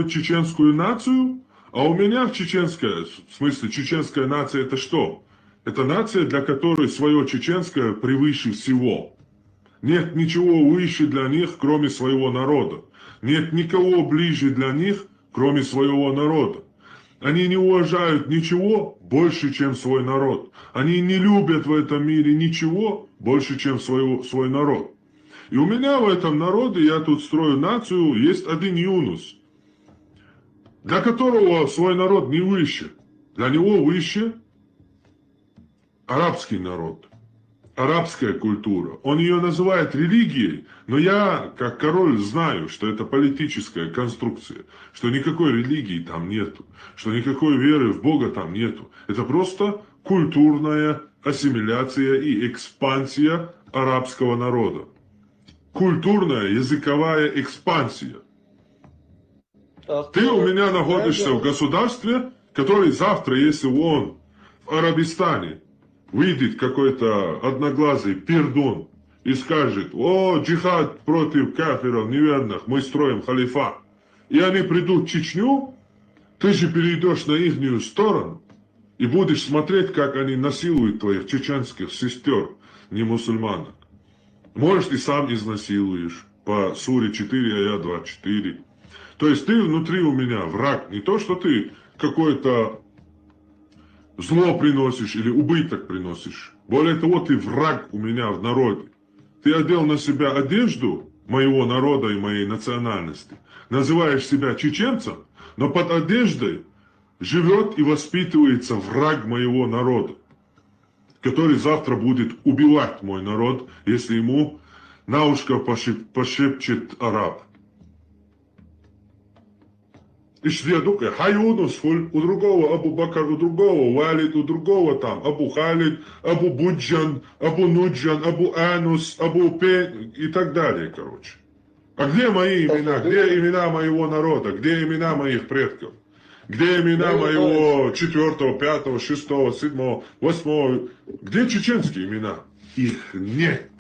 чеченскую нацию, а у меня чеченская, в смысле, чеченская нация это что? Это нация, для которой свое чеченское превыше всего. Нет ничего выше для них, кроме своего народа. Нет никого ближе для них, кроме своего народа. Они не уважают ничего больше, чем свой народ. Они не любят в этом мире ничего больше, чем свой народ. И у меня в этом народе, я тут строю нацию, есть один Юнус, для которого свой народ не выше. Для него выше арабский народ, арабская культура. Он ее называет религией, но я, как король, знаю, что это политическая конструкция, что никакой религии там нету, что никакой веры в Бога там нету. Это просто культурная ассимиляция и экспансия арабского народа. Культурная языковая экспансия. А Ты у кто меня тебя находишься в говорит? государстве, который завтра, если он в Арабистане выйдет какой-то одноглазый пердун и скажет: о, джихад против кафиров неверных, мы строим халифат, и они придут в Чечню, ты же перейдешь на ихнюю сторону и будешь смотреть, как они насилуют твоих чеченских сестер, не мусульманок. Может, и сам изнасилуешь по суре 4, а я 24. То есть ты внутри у меня враг. Не то, что ты какое-то зло приносишь или убыток приносишь. Более того, ты враг у меня в народе. Ты одел на себя одежду моего народа и моей национальности. Называешь себя чеченцем, но под одеждой живет и воспитывается враг моего народа, который завтра будет убивать мой народ, если ему на ушко пошепчет араб. Ишдедука, Хаюнус, у другого Абу Бакр, у другого Валид, у другого там Абу Халид, Абу Буджан, Абу Нуджан, Абу Анус, Абу Пен и так далее, короче. А где мои имена? Где имена моего народа? Где имена моих предков? Где имена Леонид Николаевич, моего 4, 5, 6, 7, 8? Где чеченские имена? Их нет.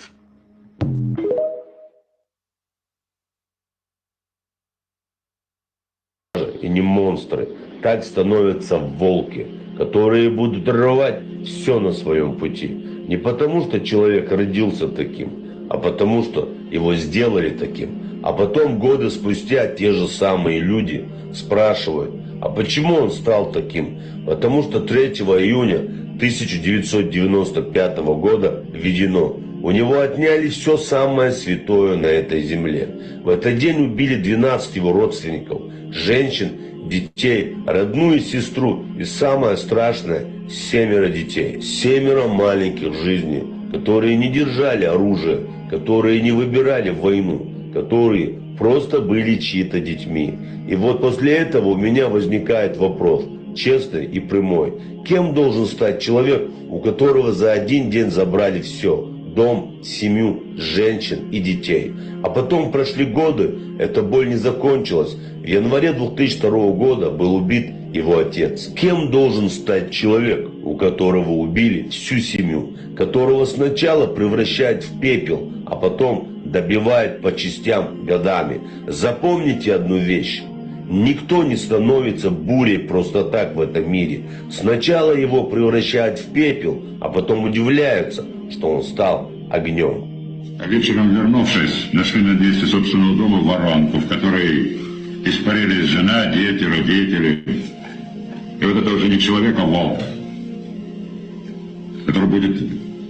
И не монстры. Так становятся волки, которые будут рвать все на своем пути. Не потому, что человек родился таким, а потому, что его сделали таким. А потом, годы спустя, те же самые люди спрашивают: а почему он стал таким? Потому что 3 июня 1995 года введено: у него отняли все самое святое на этой земле. В этот день убили 12 его родственников, женщин, детей, родную сестру и, самое страшное, 7 детей. 7 маленьких жизней, которые не держали оружие, которые не выбирали войну, которые просто были чьи-то детьми. И вот после этого у меня возникает вопрос, честный и прямой: кем должен стать человек, у которого за один день забрали все? Дом, семью, женщин и детей. А потом прошли годы, эта боль не закончилась. В январе 2002 года был убит его отец. Кем должен стать человек, у которого убили всю семью, которого сначала превращают в пепел, а потом добивают по частям годами? Запомните одну вещь: никто не становится бурей просто так в этом мире. Сначала его превращают в пепел, а потом удивляются, что он стал огнем. А вечером, вернувшись, нашли на месте собственного дома воронку, в которой испарились жена, дети, родители. И вот это уже не человек, а волк, который будет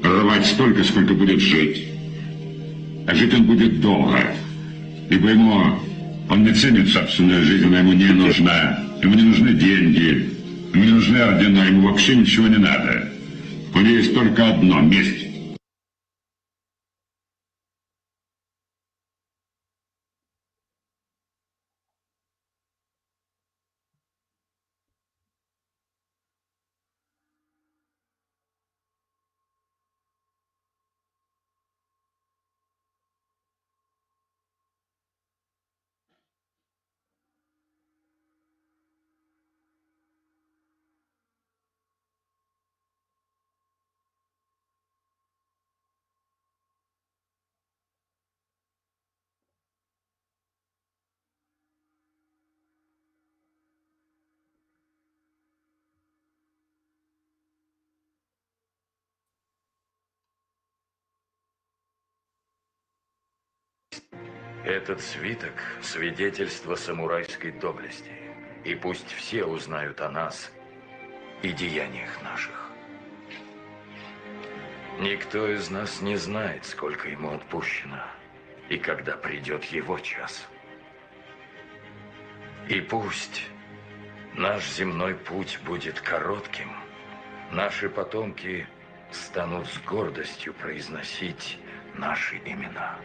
рвать столько, сколько будет жить. А жить он будет долго, ибо он не ценит собственную жизнь, она ему не нужна. Ему не нужны деньги, ему не нужны ордена, ему вообще ничего не надо. У него есть только одно — месть. Этот свиток – свидетельство самурайской доблести. И пусть все узнают о нас и деяниях наших. Никто из нас не знает, сколько ему отпущено, и когда придет его час. И пусть наш земной путь будет коротким, наши потомки станут с гордостью произносить наши имена.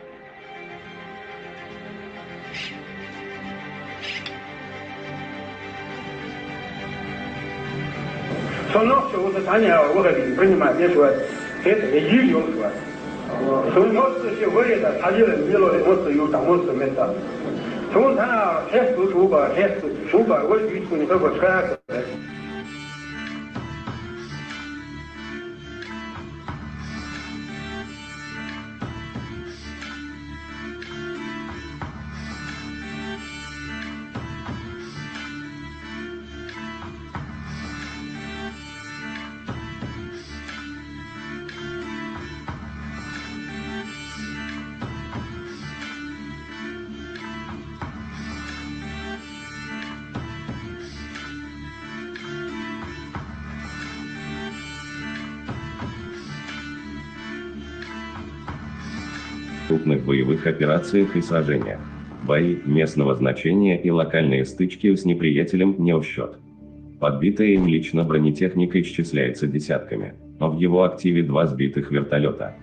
крупных боевых операциях и сражениях. Бои местного значения и локальные стычки с неприятелем не в счет. Подбитая им лично бронетехника исчисляется десятками, но в его активе 2 сбитых вертолета.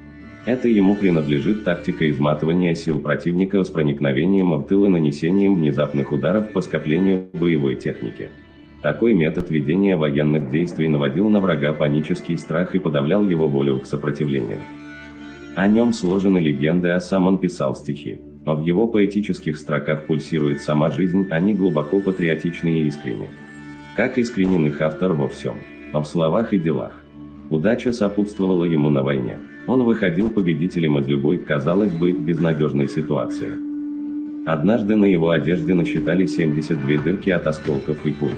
Это ему принадлежит тактика изматывания сил противника с проникновением в тыл и нанесением внезапных ударов по скоплению боевой техники. Такой метод ведения военных действий наводил на врага панический страх и подавлял его волю к сопротивлению. О нем сложены легенды, а сам он писал стихи. Но в его поэтических строках пульсирует сама жизнь, они глубоко патриотичны и искренни. Как искренен их автор во всем, но в словах и делах. Удача сопутствовала ему на войне. Он выходил победителем из любой, казалось бы, безнадежной ситуации. Однажды на его одежде насчитали 72 дырки от осколков и пуль.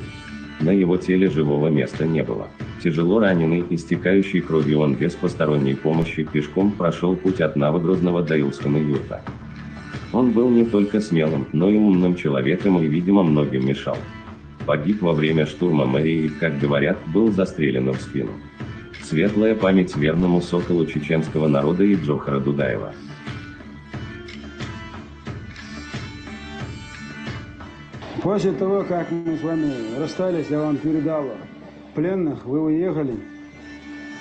На его теле живого места не было. Тяжело раненый, истекающий кровью, он без посторонней помощи пешком прошел путь от Новогрозного до Илскана-Юрта. Он был не только смелым, но и умным человеком и, видимо, многим мешал. Погиб во время штурма мэрии и, как говорят, был застрелен в спину. Светлая память верному соколу чеченского народа и Джохара Дудаева. После того, как мы с вами расстались, я вам передал пленных, вы уехали.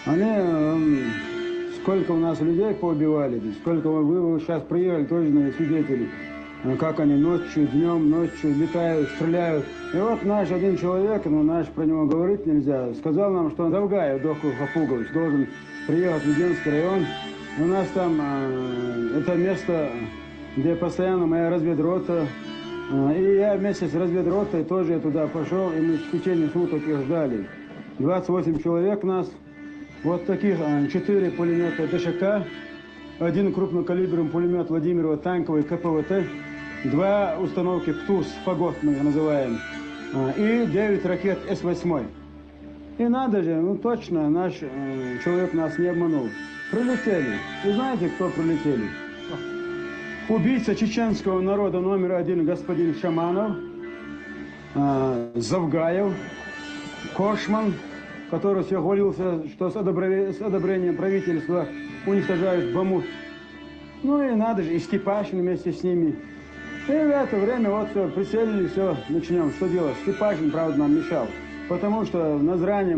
Они, сколько у нас людей поубивали, сколько вы сейчас приехали, тоже свидетели, как они ночью, днем, ночью летают, стреляют. И вот наш один человек, наш про него говорить нельзя, сказал нам, что Завгаев, доктор Хапугович, должен приехать в Веденский район. У нас там это место, где постоянно моя разведрота. И я вместе с разведротой тоже туда пошел, и мы в течение суток их ждали. 28 человек нас, вот таких 4 пулемета ДШК, 1 крупнокалиберный пулемет Владимирова танковый КПВТ, 2 установки ПТУС, Фагот мы их называем, и 9 ракет С-8. И надо же, точно, наш человек нас не обманул. Прилетели. И знаете, кто прилетели? Убийца чеченского народа номер 1 господин Шаманов, Завгаев, Кошман, который все хвалился, что с одобрением правительства уничтожают Бамут. Ну и надо же, и Степашин вместе с ними. И в это время вот все, прицелили, все, начнем. Что делать? Степашин, правда, нам мешал. Потому что на зране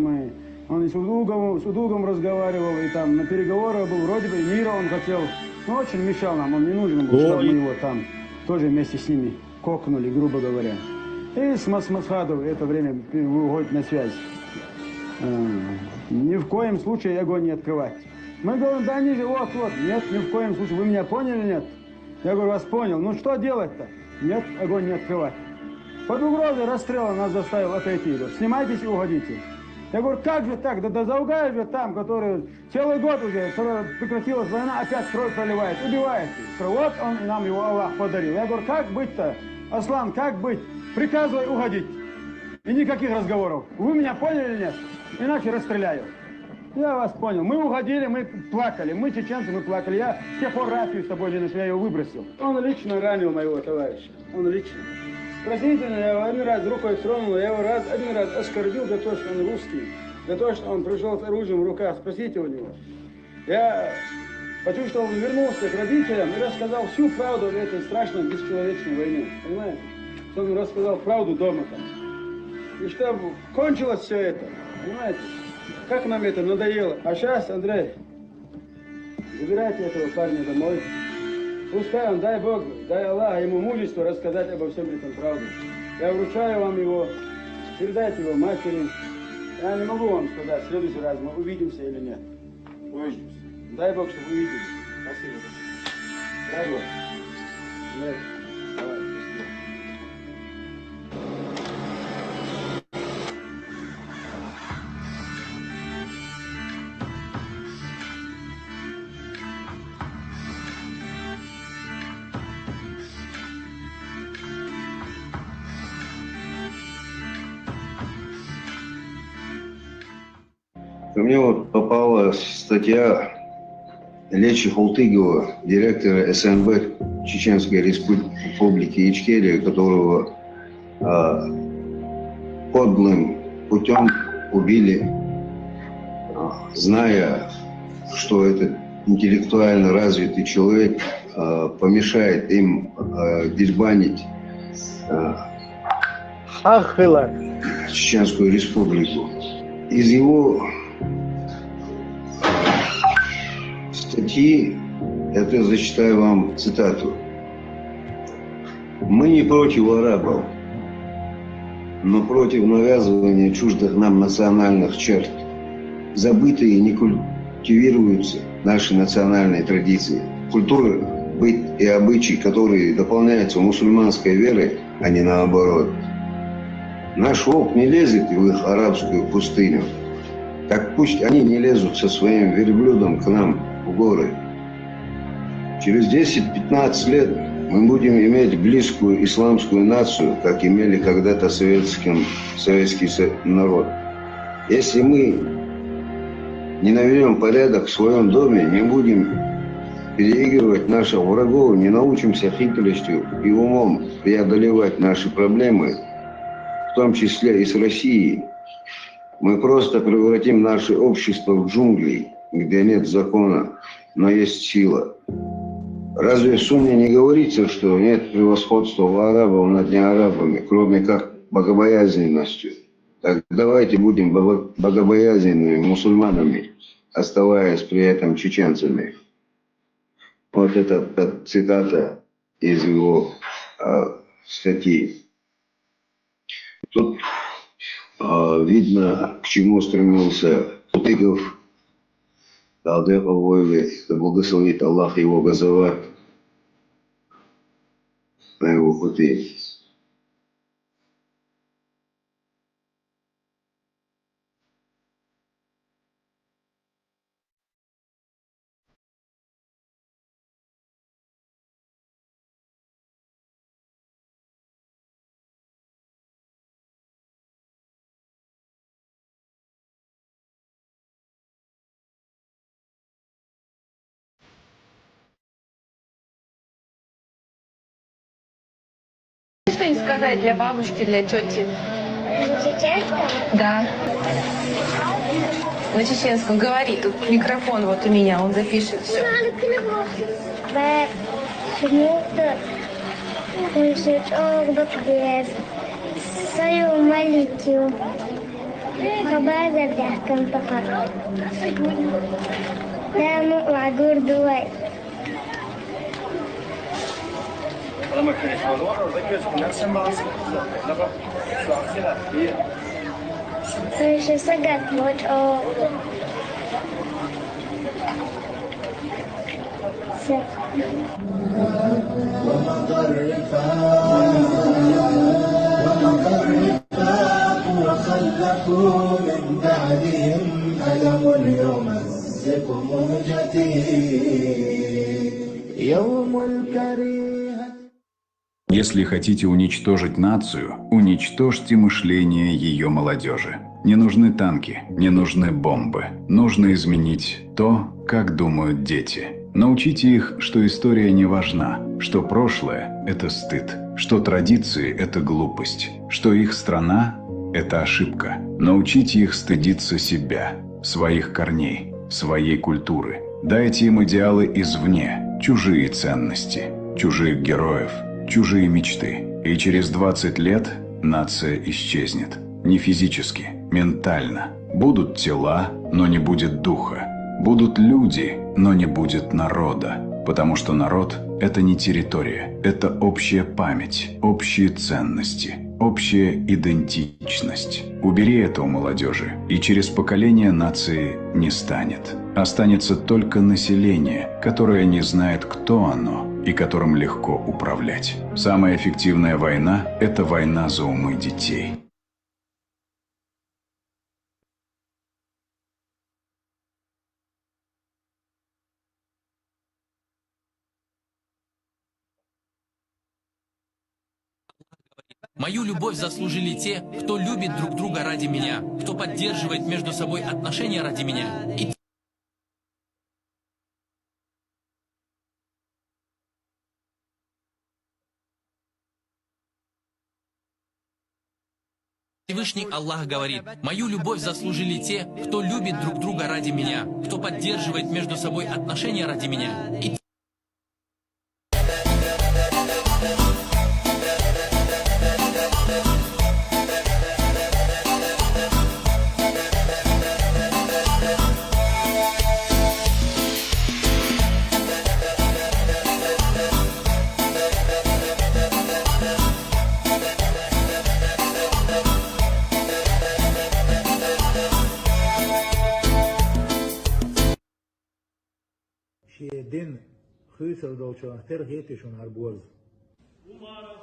он и с Удугом разговаривал, и там на переговорах был, вроде бы мира он хотел. Но очень мешал нам, он не нужен был, чтобы мы его там тоже вместе с ними кокнули, грубо говоря. И с Масхадов это время выходит на связь. Ни в коем случае огонь не открывать. Мы говорим, да они же, вот, нет, ни в коем случае. Вы меня поняли, нет? Я говорю, вас понял. Ну что делать-то? Нет, огонь не открывать. Под угрозой расстрела нас заставил отойти. Снимайтесь и уходите. Я говорю, как же так? Да Завгаев же там, который целый год уже, прекратилась война, опять кровь проливает, убивает. Вот он и нам его Аллах подарил. Я говорю, как быть-то? Аслан, как быть? Приказывай уходить. И никаких разговоров. Вы меня поняли или нет? Иначе расстреляю. Я вас понял. Мы уходили, мы плакали. Мы чеченцы, мы плакали. Я с тех пор рацию с тобой не нашел, я его выбросил. Он лично ранил моего товарища. Он лично. Спросительно, я его один раз рукой тронул, я его один раз оскорбил за то, что он русский, за то, что он пришел с оружием в руках. Спросите у него. Я почувствовал, он вернулся к родителям и рассказал всю правду об этой страшной бесчеловечной войне. Понимаете? Что он рассказал правду дома там. И чтобы кончилось все это. Понимаете? Как нам это надоело. А сейчас, Андрей, забирайте этого парня домой. Пускай он, дай Бог, дай Аллах ему мужество рассказать обо всем этом правду. Я вручаю вам его, передайте его матери. Я не могу вам сказать, в следующий раз мы увидимся или нет. Увидимся. Дай Бог, чтобы увиделись. Спасибо. Дай Бог. Нет. Давай, спасибо. Ко мне вот попала статья Лечи Хултыгова, директора СНБ Чеченской Республики Ичкерия, которого подлым путем убили, зная, что этот интеллектуально развитый человек помешает им дербанить Чеченскую Республику. Из его статьи, я зачитаю вам цитату. «Мы не против арабов, но против навязывания чуждых нам национальных черт. Забытые и не культивируются наши национальные традиции, культуры, быт и обычаи, которые дополняются мусульманской верой, а не наоборот. Наш волк не лезет в их арабскую пустыню, так пусть они не лезут со своим верблюдом к нам в горы. Через 10-15 лет мы будем иметь близкую исламскую нацию, как имели когда-то советский народ. Если мы не наведем порядок в своем доме, не будем переигрывать наших врагов, не научимся хитростью и умом преодолевать наши проблемы, в том числе и с Россией, мы просто превратим наше общество в джунгли, где нет закона, но есть сила. Разве в Сунне не говорится, что нет превосходства у арабов над неарабами, кроме как богобоязненностью? Так давайте будем богобоязненными мусульманами, оставаясь при этом чеченцами». Вот это цитата из его статьи. Тут видно, к чему стремился Хултыгов, Алдек Алвоеве, да благословит Аллах его газоват на его пути. Что-нибудь сказать для бабушки, для тети? На чеченском? Да. На чеченском говори, тут микрофон вот у меня, он запишет все. Свою молитву. Да, ну, лагур дуай. Saya sangat bodoh. Если хотите уничтожить нацию, уничтожьте мышление ее молодежи. Не нужны танки, не нужны бомбы. Нужно изменить то, как думают дети. Научите их, что история не важна, что прошлое – это стыд, что традиции – это глупость, что их страна – это ошибка. Научите их стыдиться себя, своих корней, своей культуры. Дайте им идеалы извне, чужие ценности, чужих героев, чужие мечты. И через 20 лет нация исчезнет. Не физически, ментально. Будут тела, но не будет духа. Будут люди, но не будет народа. Потому что народ – это не территория, это общая память, общие ценности, общая идентичность. Убери это у молодежи, и через поколение нации не станет. Останется только население, которое не знает, кто оно, и которым легко управлять. Самая эффективная война – это война за умы детей. Мою любовь заслужили те, кто любит друг друга ради меня, кто поддерживает между собой отношения ради меня. И Всевышний Аллах говорит: «Мою любовь заслужили те, кто любит друг друга ради меня, кто поддерживает между собой отношения ради меня». И Умаров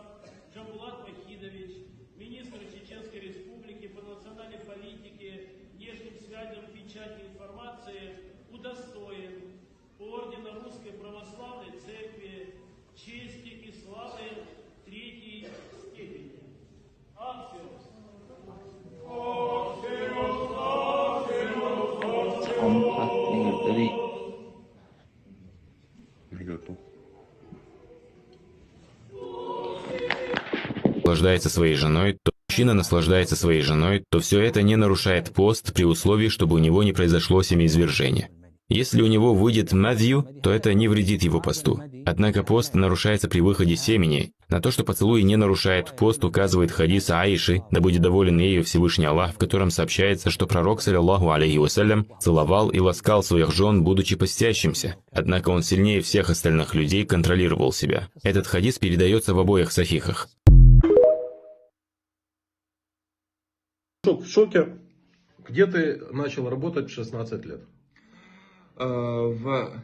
Джамбулат Вахидович, министр Чеченской Республики по национальной политике, внешним связям, печати информации, удостоен ордена Русской Православной Церкви, чести и славы третьей степени. Аксиос. Наслаждается своей женой, то мужчина наслаждается своей женой, то все это не нарушает пост при условии, чтобы у него не произошло семяизвержение. Если у него выйдет мадью, то это не вредит его посту. Однако пост нарушается при выходе семени. На то, что поцелуй не нарушает пост, указывает хадис Аиши, да будет доволен ею Всевышний Аллах, в котором сообщается, что пророк, саллаллаху алейхи вассалям, целовал и ласкал своих жен, будучи постящимся. Однако он сильнее всех остальных людей контролировал себя. Этот хадис передается в обоих сахихах. В шоке. Где ты начал работать в 16 лет? В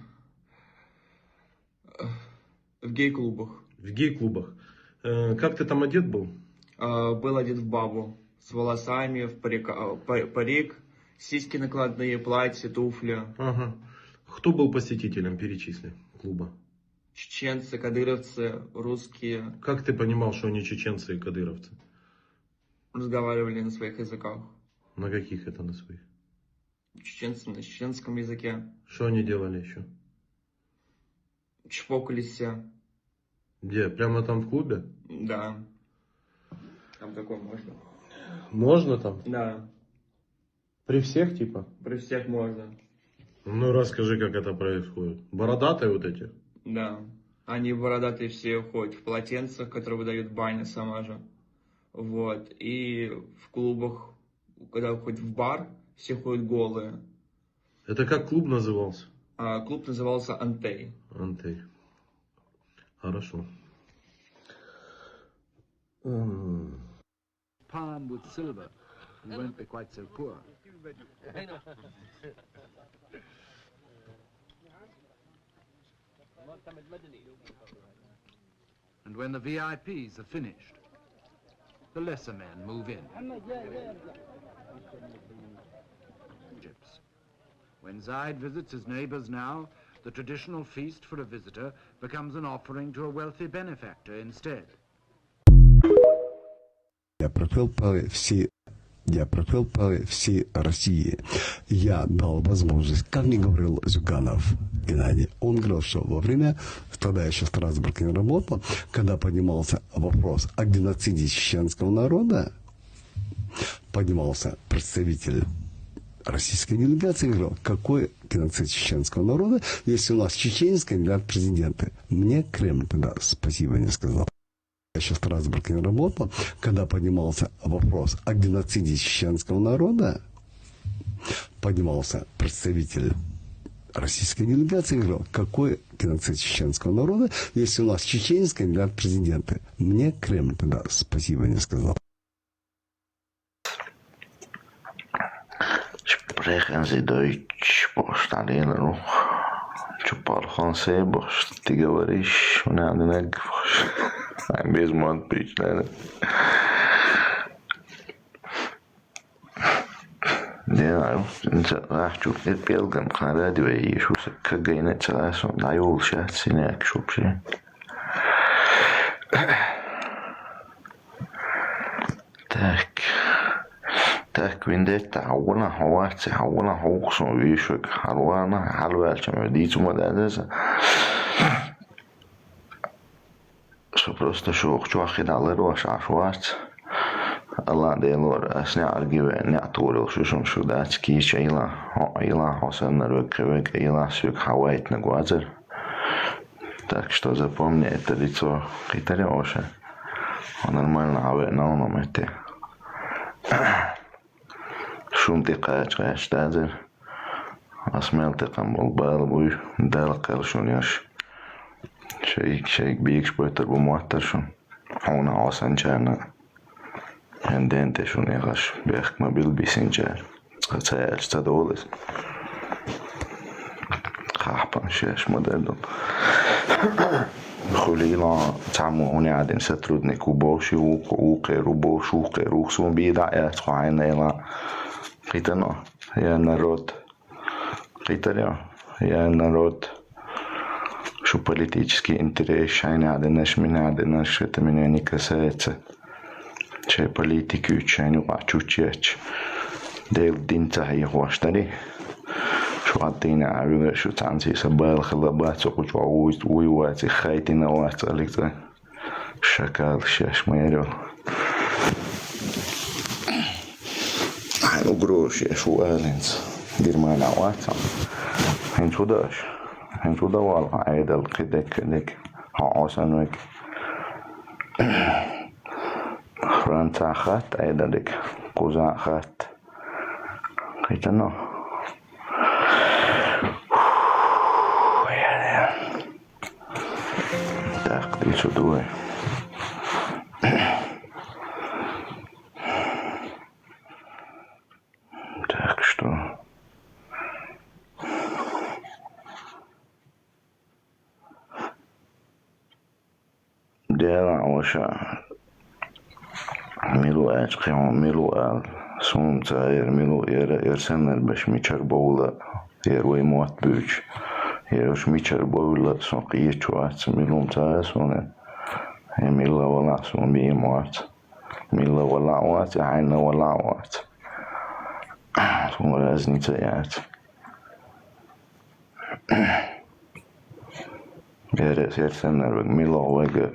гей-клубах. В гей-клубах. Как ты там одет был? Был одет в бабу. С волосами, в парик, сиськи накладные, платье, туфли. Ага. Кто был посетителем, перечисли, клуба? Чеченцы, кадыровцы, русские. Как ты понимал, что они чеченцы и кадыровцы? Разговаривали на своих языках. На каких это на своих? Чеченцы на чеченском языке. Что они делали еще? Чпокались все. Где? Прямо там в клубе? Да. Там такое можно. Можно там? Да. При всех типа? При всех можно. Ну расскажи, как это происходит. Бородатые вот эти? Да. Они бородатые все ходят в полотенцах, которые выдают баня сама же. Вот. И в клубах, когда ходят в бар, все ходят голые. Это как клуб назывался? Клуб назывался Антей. Антей. Хорошо. Palm with silver, you won't be quite so poor. And when the VIPs are finished, the lesser men move in. When Zaid visits his neighbors now, the traditional feast for a visitor becomes an offering to a wealthy benefactor instead. Я пропил по всей Я прокрыл по всей России. Я дал возможность, как мне говорил Зюганов Геннадий, он говорил, что во время, тогда еще в Страсбурге не работал, когда поднимался вопрос о геноциде чеченского народа, поднимался представитель российской делегации и говорил, какой геноцид чеченского народа, если у нас чеченский кандидат в президенты. Мне Кремль тогда спасибо не сказал. Я еще в Страсбурге не работал, когда поднимался вопрос о геноциде чеченского народа, поднимался представитель российской делегации и говорил, какой геноцид чеченского народа, если у нас чеченский кандидат в президенты. Мне Кремль тогда спасибо не сказал. Sprechen Sie Deutsch, Postadino. Чупал français, бош, ты говоришь, у меня не говоришь. Без мод причины. Я راح بيلقم قنادي ويشوف كجينة ثلاثة دايول شات سيناك شوف شيء. تاك ويندت تعونا حوات تعونا حوقص ويشوك حلوانا حلوة الشمديت ومدادزة. شو просто شو أخذ على روش عشوات. الله ديلور أسنع الجوع نعطول شو دات كيش إلا حسن الوكوك إلا سوك حوايت نجوازر. Так что запомни это лицо Китариоша. Он нормально авена он умеет. شوم تقاش قاش تازر. أسمع تقام بالبال بوي دالقل شون يش. شيك بيكش بيتر بموتر شون. حونا عصان جانا. عندين تشون يغش بيخ ما بيلبسينجار. تسأل تدولس. خاحبان شاش مدردو. خليلا تعمو هوني عادين سترودني كوبوشي وقيرو بوش وقيرو خصون بيدعيات خواهين إلا قيتنا يا народ قيتنا يا народ شو политический интерес шайны аденаш меня аденаш это меня не касается чай политику чай не вачучеч дел динца هي خواشتري شو عطينا عبير شو تعنسي سبال خلابات سوق وعوز ويواتي خايتنا واتسالك شكال شاش ما يرو حلو قروش يا شو قالنز دير معنا واتسا هين شو داش هين شو دوال عيدل كدك عاصنوك فرنسا خات عيدلك قوزا خات قيتنا تاخدي شو دوي так что ديرا وشا ميلو اشقيون ميلو ال سوم تاير ميلو يرسنر باش ميچر بولا يروي موت بوش يروش ميچر بولا سوقيه چوات ميلوم تاير سونه ميلا ولا سون بي موت ميلا ولا وات عين ولا وات سون разница есть يرسنر ميلو وега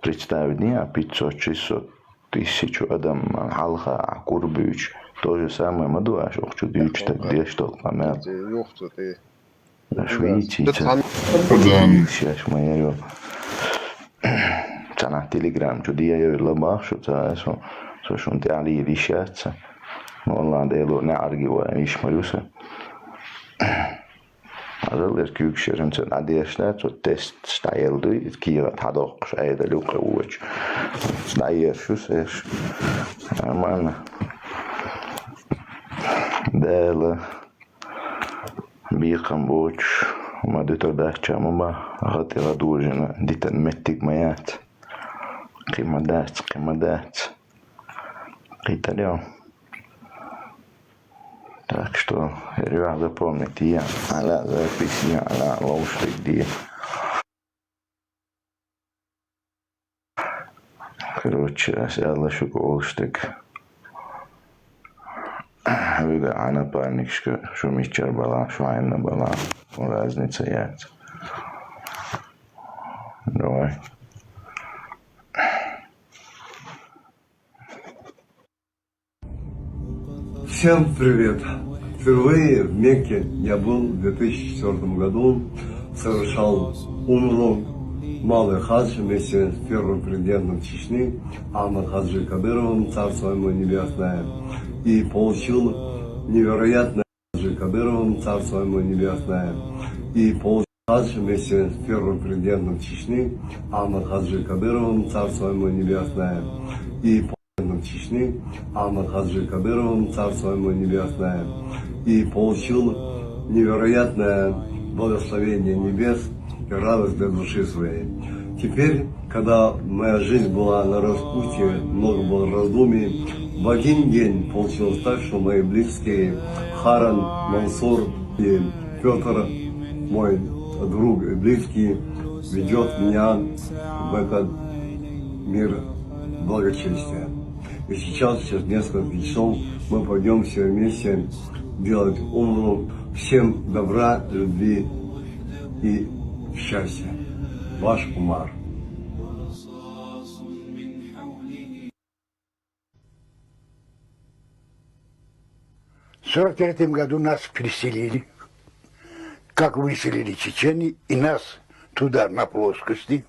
представить не 500-600 тысяч адам халха курбюч то же самое мадуаш хочу дючь так где что памят швейци сейчас моя تنا تليجرام شو دي لباخ شو تاسو شو شنتي علي ريشات والله ديلو نعرقي وايش ملوسه هذا كيوكشرن سن عديشنات والتست ستايل دي كيرا تحدوقش ايدا لوقا ووش ستاير شو سيش امانا دالا بيقن بوش وما ديتر داكشا مبا غطي غدوجنا ديتن متك ميات قيمدات قيتا اليوم Так что, ребят, запомните, я аля записи, аля лошадь где. Короче, сядла шуколштык. Выга она парник, что мичар была, швайна была. Разница есть. Давай. Всем привет! Впервые в Мекке я был в 2004 году, совершал умру, малый хадж вместе с первым президентом Чечни Ахмад Хаджи Кадыровым, царство ему небесное, и получил невероятное Хаджи Кадыровым, царство ему небесное, и получил хадж вместе с первым президентом Чечни Ахмад Хаджи Кадыровым, царство ему небесное, и Чечни Ахмад Хаджи Кадыровым, царство ему небесное, и получил невероятное благословение небес и радость для души своей. Теперь, когда моя жизнь была на распутье, много было раздумий, в один день получилось так, что мои близкие Харан, Мансур и Петр, мой друг и близкий, ведет меня в этот мир благочестия. И сейчас, через несколько часов, мы пойдем все вместе делать умру. Всем добра, любви и счастья. Ваш Умар. В 1943 году нас переселили, как выселили чечени, и нас туда, на плоскости,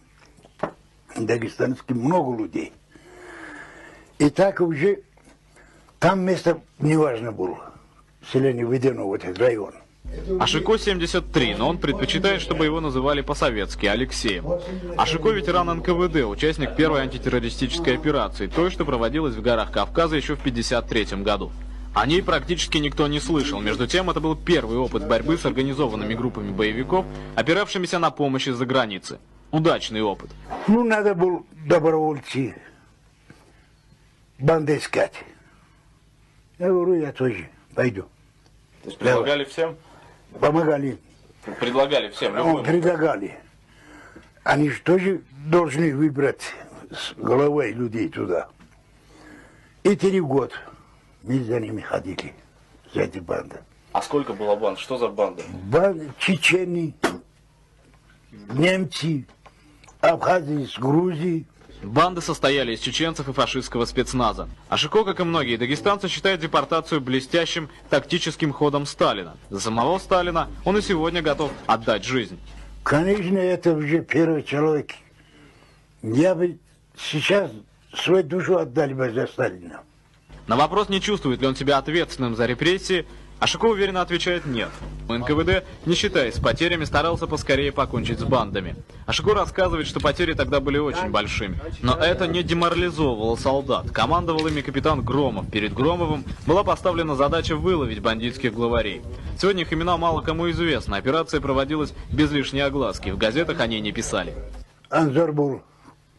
дагестанских, много людей. И так уже там место неважно было. Селение введено в этот район. Ашико 73, но он предпочитает, чтобы его называли по-советски Алексеем. Ашико ветеран НКВД, участник первой антитеррористической операции, той, что проводилась в горах Кавказа еще в 1953 году. О ней практически никто не слышал. Между тем, это был первый опыт борьбы с организованными группами боевиков, опиравшимися на помощь из-за границы. Удачный опыт. Ну, надо было добровольцы, банды искать. Я говорю, я тоже пойду. То есть предлагали всем? Помогали. Предлагали всем? Предлагали. Они же тоже должны выбрать с головой людей туда. И 3 года мы за ними ходили, за эти банды. А сколько было банд? Что за банды? Банды, чечени, немцы, абхазы из Грузии. Банды состояли из чеченцев и фашистского спецназа. Ашико, как и многие дагестанцы, считает депортацию блестящим тактическим ходом Сталина. За самого Сталина он и сегодня готов отдать жизнь. Конечно, это уже первый человек. Я бы сейчас свою душу отдали бы за Сталина. На вопрос, не чувствует ли он себя ответственным за репрессии, Ашико уверенно отвечает «нет». НКВД, не считаясь с потерями, старался поскорее покончить с бандами. Ашико рассказывает, что потери тогда были очень большими. Но это не деморализовывало солдат. Командовал ими капитан Громов. Перед Громовым была поставлена задача выловить бандитских главарей. Сегодня их имена мало кому известны. Операция проводилась без лишней огласки. В газетах о ней не писали. Анзор был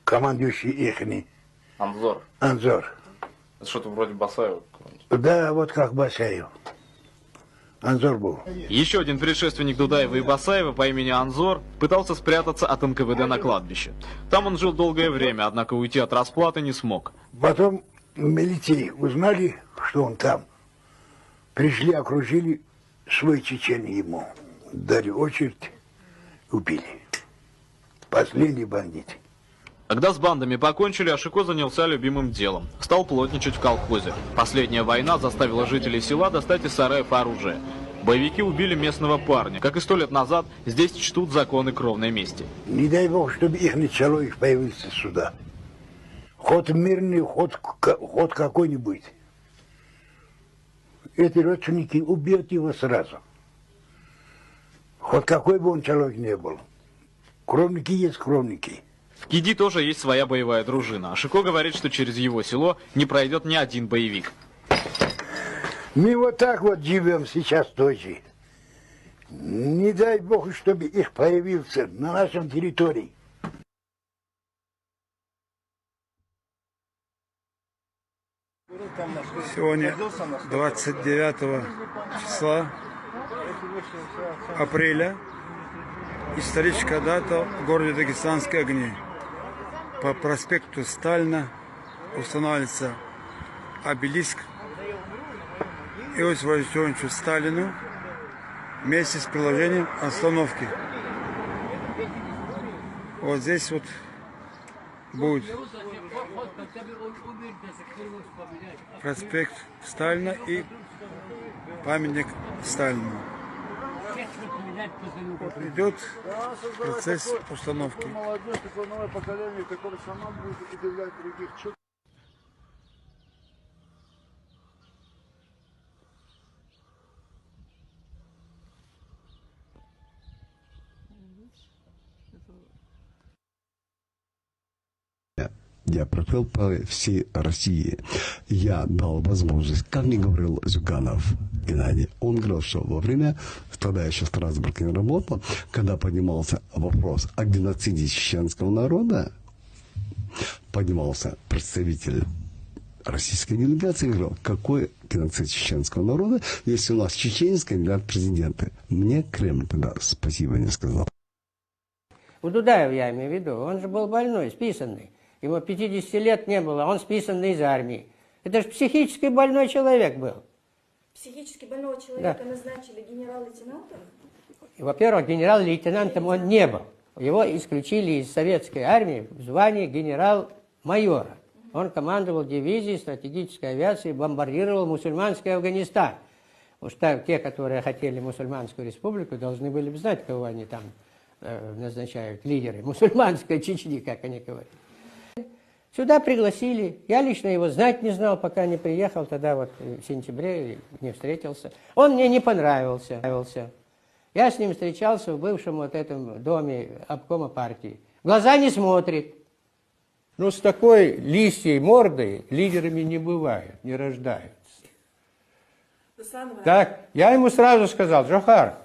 командующий ихний. Анзор? Анзор. Это что-то вроде Басаева? Да, вот как Басаев. Анзор был. Еще один предшественник Дудаева и Басаева по имени Анзор пытался спрятаться от НКВД на кладбище. Там он жил долгое время, однако уйти от расплаты не смог. Потом милиции узнали, что он там. Пришли, окружили, свой чечен ему. Дали очередь, убили. Последний бандит. Когда с бандами покончили, Ашико занялся любимым делом. Стал плотничать в колхозе. Последняя война заставила жителей села достать из сараев оружие. Боевики убили местного парня. Как и 100 лет назад, здесь чтут законы кровной мести. Не дай бог, чтобы их человек появился сюда. Ход мирный, ход какой-нибудь. Эти родственники убьют его сразу. Хоть какой бы он человек не был. Кровники есть кровники. В Киди тоже есть своя боевая дружина. Ашико говорит, что через его село не пройдет ни один боевик. Мы вот так вот живем сейчас тоже. Не дай бог, чтобы их появился на нашем территории. Сегодня 29 числа апреля. Историческая дата в городе Дагестанские огни. По проспекту Сталина устанавливается обелиск Иосифу Виссарионовичу Сталину вместе с приложением остановки. Вот здесь вот будет проспект Сталина и памятник Сталину. Вот идет процесс установки. Молодежь, такое новое поколение, которое сама будет удивлять других. Я проплыл по всей России. Я дал возможность, как мне говорил Зюганов Геннадий, он говорил, что во время, тогда еще в Страсбурге не работал, когда поднимался вопрос о геноциде чеченского народа, поднимался представитель российской делегации и говорил, какой геноцид чеченского народа, если у нас чеченский кандидат президента. Мне Кремль тогда спасибо не сказал. У Дудаева я имею в виду, он же был больной, списанный. Ему 50 лет не было, он списанный из армии. Это же психически больной человек был. Психически больного человека назначили генерал-лейтенантом? Во-первых, генерал-лейтенантом он не был. Его исключили из советской армии в звании генерал-майора. Он командовал дивизией стратегической авиации, бомбардировал мусульманский Афганистан. Уж так, те, которые хотели мусульманскую республику, должны были бы знать, кого они там назначают, лидеры мусульманской Чечни, как они говорят. Сюда пригласили. Я лично его знать не знал, пока не приехал. Тогда вот в сентябре не встретился. Он мне не понравился. Я с ним встречался в бывшем вот этом доме обкома партии. В глаза не смотрит. Ну, с такой лисьей мордой лидерами не бывают, не рождаются. Так, я ему сразу сказал: Джохар,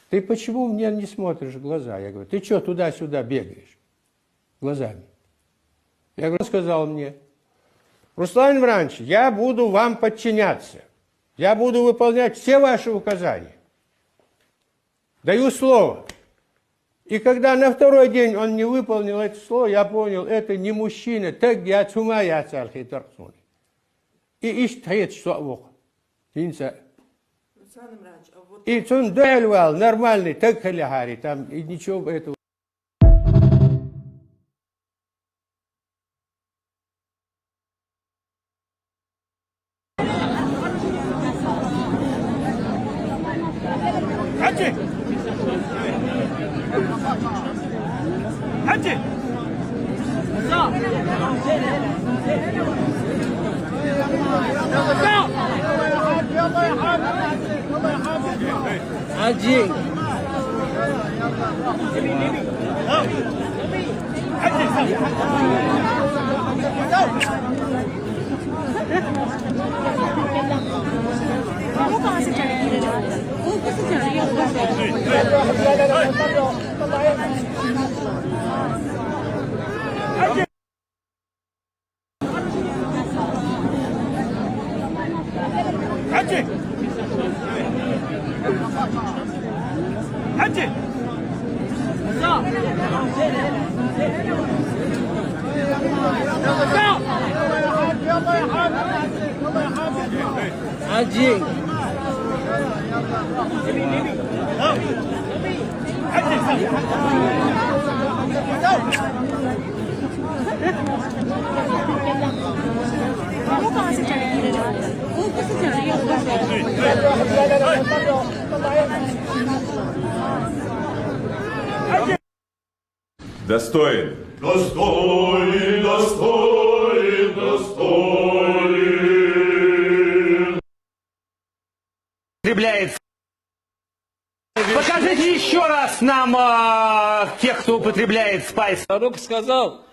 ты почему мне не смотришь в глаза? Я говорю, ты что туда-сюда бегаешь глазами? Я говорю, он сказал мне: Руслан Имранович, я буду вам подчиняться. Я буду выполнять все ваши указания. Даю слово. И когда на второй день он не выполнил это слово, я понял, это не мужчина. Так я цума я цархи торкнули. И ищет что и цун дуэльвал, нормальный, так халягари, там и ничего этого. Один. Один. Достоин. Достоин, достоин, достоин. Употребляется. Покажите еще раз нам тех, кто употребляет спайс. Пророк сказал,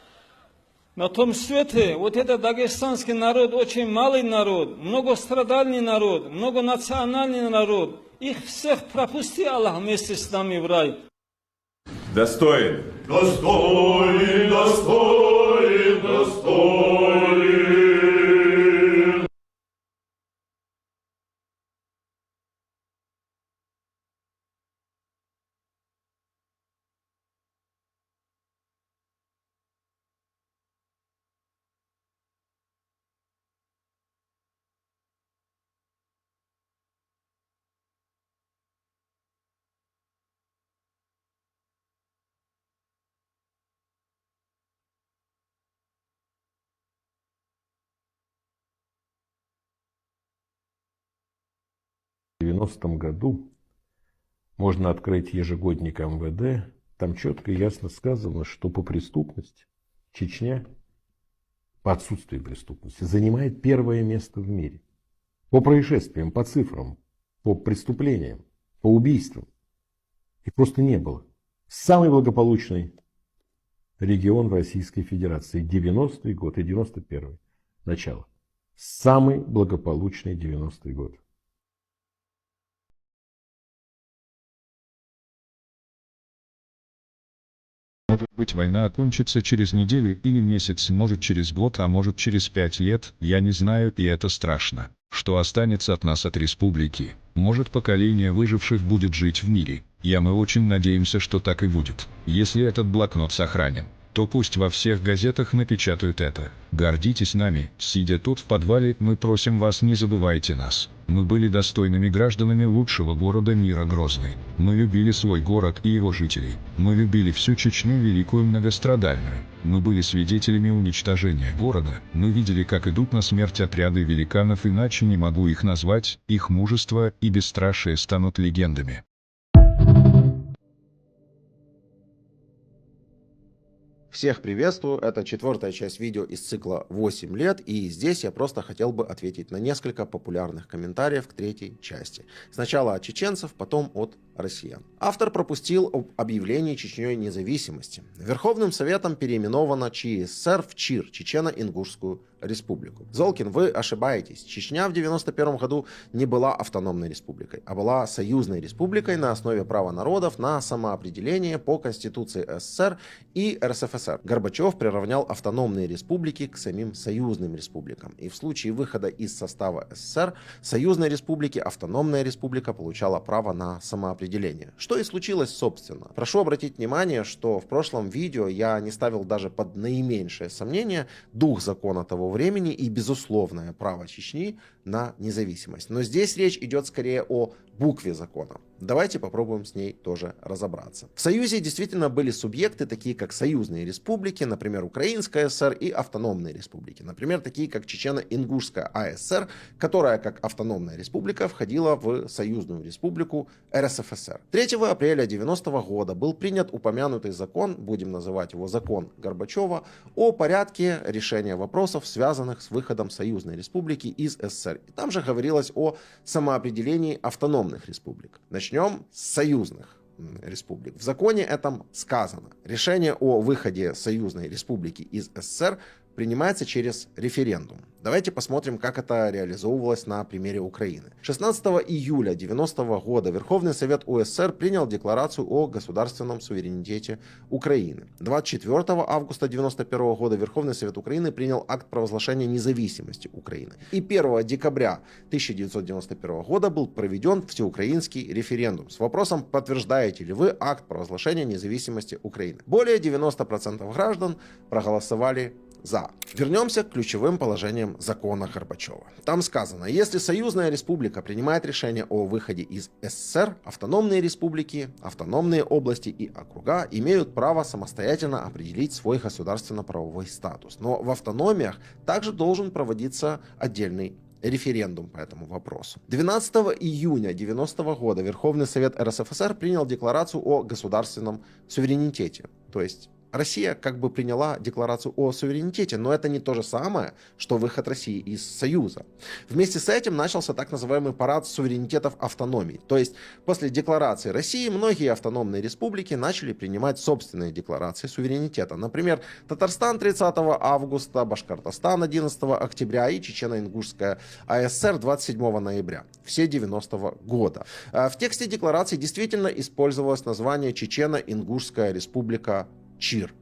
на том свете вот этот дагестанский народ очень малый народ, многострадальный народ, многонациональный народ. Их всех пропусти, Аллах, вместе с нами в рай. Достоин. Достоин, достоин, достоин. 90-м году можно открыть ежегодник МВД, там четко и ясно сказано, что по преступности Чечня, по отсутствию преступности, занимает первое место в мире. По происшествиям, по цифрам, по преступлениям, по убийствам. Их просто не было. Самый благополучный регион в Российской Федерации. 90-й год и 91-й. Начало. Самый благополучный 90-й год. Может быть, война окончится через неделю или месяц, может через год, а может через 5 лет, я не знаю, и это страшно. Что останется от нас, от республики? Может, поколение выживших будет жить в мире? Мы очень надеемся, что так и будет. Если этот блокнот сохранен, то пусть во всех газетах напечатают это. Гордитесь нами, сидя тут в подвале, мы просим вас, не забывайте нас. Мы были достойными гражданами лучшего города мира Грозный. Мы любили свой город и его жителей. Мы любили всю Чечню великую многострадальную. Мы были свидетелями уничтожения города. Мы видели, как идут на смерть отряды великанов, иначе не могу их назвать. Их мужество и бесстрашие станут легендами. Всех приветствую, это 4-я часть видео из цикла 8 лет, и здесь я просто хотел бы ответить на несколько популярных комментариев к 3-й части. Сначала от чеченцев, потом от россиян. Автор пропустил об объявлении Чечней независимости. Верховным Советом переименована ЧССР в ЧИР, Чечено-Ингушскую республику. Золкин, вы ошибаетесь. Чечня в 91 году не была автономной республикой, а была союзной республикой на основе права народов на самоопределение по Конституции СССР и РСФСР. Горбачев приравнял автономные республики к самим союзным республикам. И в случае выхода из состава СССР, союзной республики автономная республика получала право на самоопределение. Что и случилось, собственно. Прошу обратить внимание, что в прошлом видео я не ставил даже под наименьшее сомнение дух закона того времени и безусловное право Чечни на независимость. Но здесь речь идет скорее о букве закона. Давайте попробуем с ней тоже разобраться. В Союзе действительно были субъекты, такие как союзные республики, например, Украинская ССР, и автономные республики, например, такие как Чечено-Ингушская АСР, которая как автономная республика входила в союзную республику РСФСР. 3 апреля 90 года был принят упомянутый закон, будем называть его закон Горбачева, о порядке решения вопросов, связанных с выходом союзной республики из СССР. И там же говорилось о самоопределении автономных республик. Начнем с союзных республик. В законе этом сказано: решение о выходе союзной республики из СССР принимается через референдум. Давайте посмотрим, как это реализовывалось на примере Украины. 16 июля 90 года Верховный Совет УССР принял декларацию о государственном суверенитете Украины. 24 августа 91 года Верховный Совет Украины принял акт провозглашения независимости Украины. И 1 декабря 1991 года был проведен всеукраинский референдум с вопросом: подтверждаете ли вы акт провозглашения независимости Украины. Более 90% граждан проголосовали за. Вернемся к ключевым положениям закона Горбачева. Там сказано: если союзная республика принимает решение о выходе из СССР, автономные республики, автономные области и округа имеют право самостоятельно определить свой государственно-правовой статус. Но в автономиях также должен проводиться отдельный референдум по этому вопросу. 12 июня 90 года Верховный Совет РСФСР принял декларацию о государственном суверенитете. То есть Россия как бы приняла декларацию о суверенитете, но это не то же самое, что выход России из Союза. Вместе с этим начался так называемый парад суверенитетов автономий. То есть после декларации России многие автономные республики начали принимать собственные декларации суверенитета. Например, Татарстан 30 августа, Башкортостан 11 октября и Чечено-Ингушская АСР 27 ноября. Все 90 года. В тексте декларации действительно использовалось название Чечено-Ингушская республика ЧИР,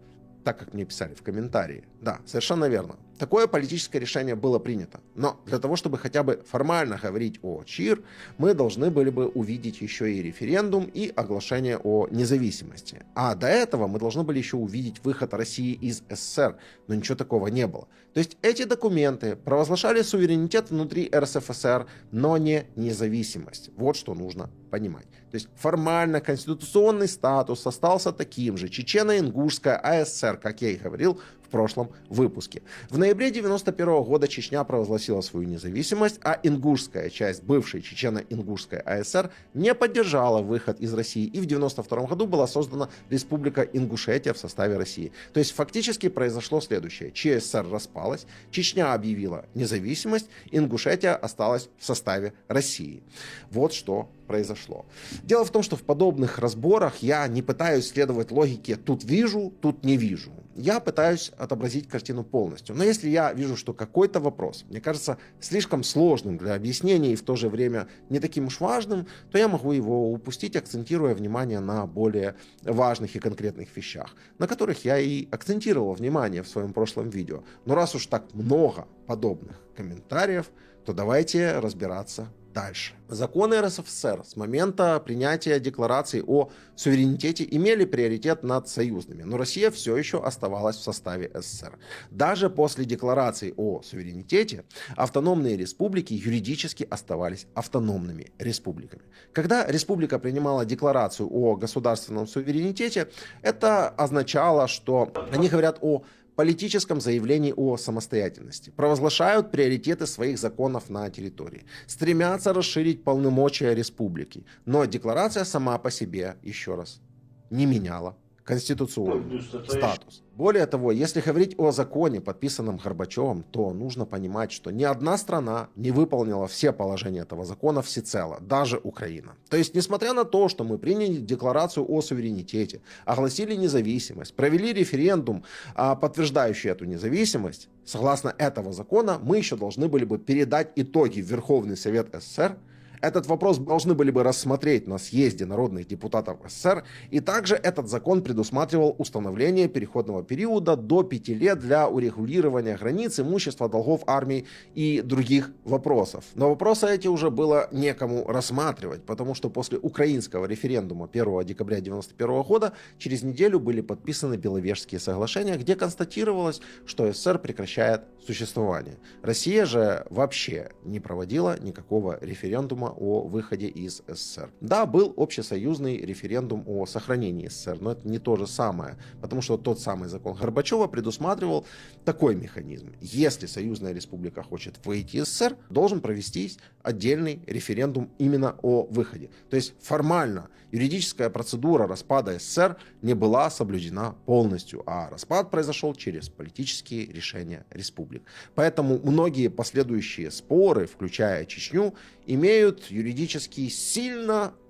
так как мне писали в комментарии. Да, совершенно верно. Такое политическое решение было принято. Но для того, чтобы хотя бы формально говорить о ЧИР, мы должны были бы увидеть еще и референдум и оглашение о независимости. А до этого мы должны были еще увидеть выход России из СССР, но ничего такого не было. То есть эти документы провозглашали суверенитет внутри РСФСР, но не независимость. Вот что нужно понимать. То есть формально конституционный статус остался таким же. Чечено-Ингушская АСР, как я и говорил в прошлом выпуске. В ноябре 1991 года Чечня провозгласила свою независимость, а ингушская часть бывшей Чечено-Ингушской АСР не поддержала выход из России, и в 1992 году была создана Республика Ингушетия в составе России. То есть фактически произошло следующее. ЧССР распалась, Чечня объявила независимость, Ингушетия осталась в составе России. Вот что произошло. Дело в том, что в подобных разборах я не пытаюсь следовать логике «тут вижу, тут не вижу». Я пытаюсь отобразить картину полностью. Но если я вижу, что какой-то вопрос мне кажется слишком сложным для объяснения и в то же время не таким уж важным, то я могу его упустить, акцентируя внимание на более важных и конкретных вещах, на которых я и акцентировал внимание в своем прошлом видео. Но раз уж так много подобных комментариев, то давайте разбираться дальше. Законы РСФСР с момента принятия декларации о суверенитете имели приоритет над союзными, но Россия все еще оставалась в составе СССР. Даже после декларации о суверенитете автономные республики юридически оставались автономными республиками. Когда республика принимала декларацию о государственном суверенитете, это означало, что они говорят о политическом заявлении о самостоятельности, провозглашают приоритеты своих законов на территории, стремятся расширить полномочия республики, но декларация сама по себе, еще раз, не меняла конституционный статус. Более того, если говорить о законе, подписанном Горбачевым, то нужно понимать, что ни одна страна не выполнила все положения этого закона всецело, даже Украина. То есть, несмотря на то, что мы приняли декларацию о суверенитете, огласили независимость, провели референдум, подтверждающий эту независимость, согласно этого закона, мы еще должны были бы передать итоги в Верховный Совет СССР. Этот вопрос должны были бы рассмотреть на съезде народных депутатов СССР, и также этот закон предусматривал установление переходного периода до 5 лет для урегулирования границ, имущества, долгов армии и других вопросов. Но вопросы эти уже было некому рассматривать, потому что после украинского референдума 1 декабря 1991 года через неделю были подписаны Беловежские соглашения, где констатировалось, что СССР прекращает существование. Россия же вообще не проводила никакого референдума о выходе из СССР. Да, был общесоюзный референдум о сохранении СССР, но это не то же самое, потому что тот самый закон Горбачева предусматривал такой механизм. Если союзная республика хочет выйти из СССР, должен провестись отдельный референдум именно о выходе. То есть формально юридическая процедура распада СССР не была соблюдена полностью, а распад произошел через политические решения республик. Поэтому многие последующие споры, включая Чечню, имеют юридически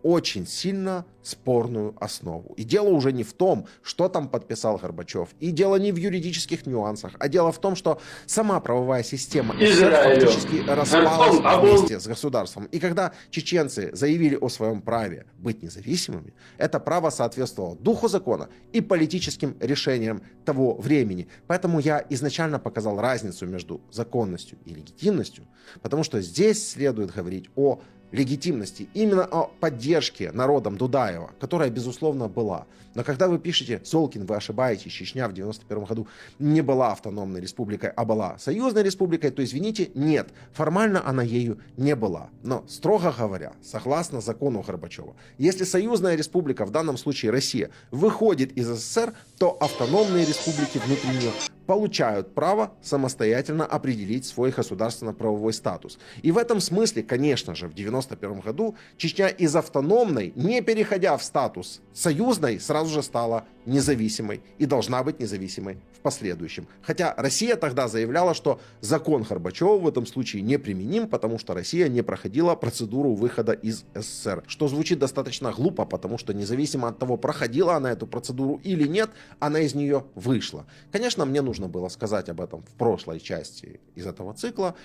очень сильно спорную основу. И дело уже не в том, что там подписал Горбачев, и дело не в юридических нюансах, а дело в том, что сама правовая система фактически распалась вместе с государством. И когда чеченцы заявили о своем праве быть независимыми, это право соответствовало духу закона и политическим решениям того времени. Поэтому я изначально показал разницу между законностью и легитимностью, потому что здесь следует говорить о легитимности, именно о поддержке народом Дудаева, которая, безусловно, была. Но когда вы пишете «Солкин, вы ошибаетесь, Чечня в 1991 году не была автономной республикой, а была союзной республикой», то, извините, нет, формально она ею не была. Но, строго говоря, согласно закону Горбачева, если союзная республика, в данном случае Россия, выходит из СССР, то автономные республики внутри нее получают право самостоятельно определить свой государственно-правовой статус. И в этом смысле, конечно же, в 1991 году Чечня из автономной, не переходя в статус союзной, сразу же стала независимой и должна быть независимой в последующем. Хотя Россия тогда заявляла, что закон Горбачева в этом случае неприменим, потому что Россия не проходила процедуру выхода из СССР. Что звучит достаточно глупо, потому что независимо от того, проходила она эту процедуру или нет, она из нее вышла. Конечно, мне нужно было сказать об этом в прошлой части из этого цикла,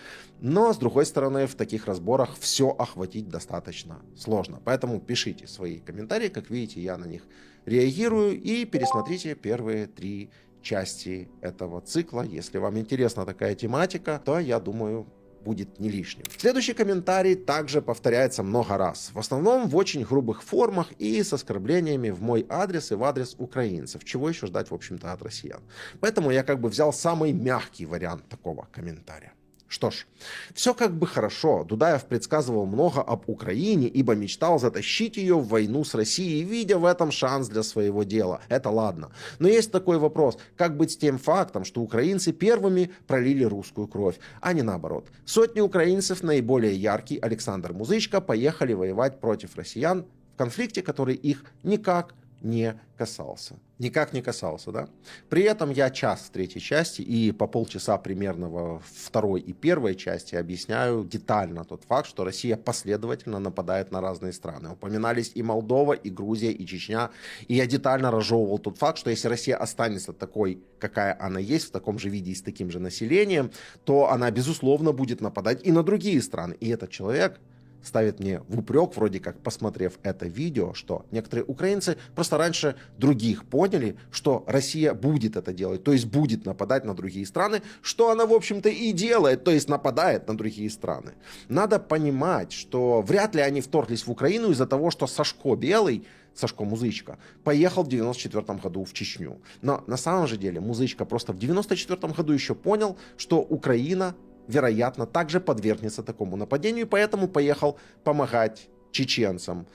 но, с другой стороны, в таких разборах все охватить достаточно сложно. Поэтому пишите свои комментарии, как видите, я на них реагирую, и пересмотрите первые 3 части этого цикла. Если вам интересна такая тематика, то, я думаю, будет не лишним. Следующий комментарий также повторяется много раз. В основном в очень грубых формах и с оскорблениями в мой адрес и в адрес украинцев. Чего еще ждать, в общем-то, от россиян. Поэтому я как бы взял самый мягкий вариант такого комментария. Что ж, все как бы хорошо. Дудаев предсказывал много об Украине, ибо мечтал затащить ее в войну с Россией, видя в этом шанс для своего дела. Это ладно. Но есть такой вопрос. Как быть с тем фактом, что украинцы первыми пролили русскую кровь, а не наоборот? Сотни украинцев, наиболее яркий Александр Музычко, поехали воевать против россиян в конфликте, который их никак не касался. Никак не касался, да? При этом я час в третьей части и по полчаса примерно во второй и первой части объясняю детально тот факт, что Россия последовательно нападает на разные страны. Упоминались и Молдова, и Грузия, и Чечня. И я детально разжевывал тот факт, что если Россия останется такой, какая она есть, в таком же виде и с таким же населением, то она, безусловно, будет нападать и на другие страны. И этот человек ставит мне в упрек, вроде как посмотрев это видео, что некоторые украинцы просто раньше других поняли, что Россия будет это делать, то есть будет нападать на другие страны, что она, в общем-то, и делает, то есть нападает на другие страны. Надо понимать, что вряд ли они вторглись в Украину из-за того, что Сашко Белый, Сашко Музычко, поехал в 94 году в Чечню. Но на самом же деле Музычко просто в 94 году еще понял, что Украина вероятно, также подвергнется такому нападению, и поэтому поехал помогать чеченцам.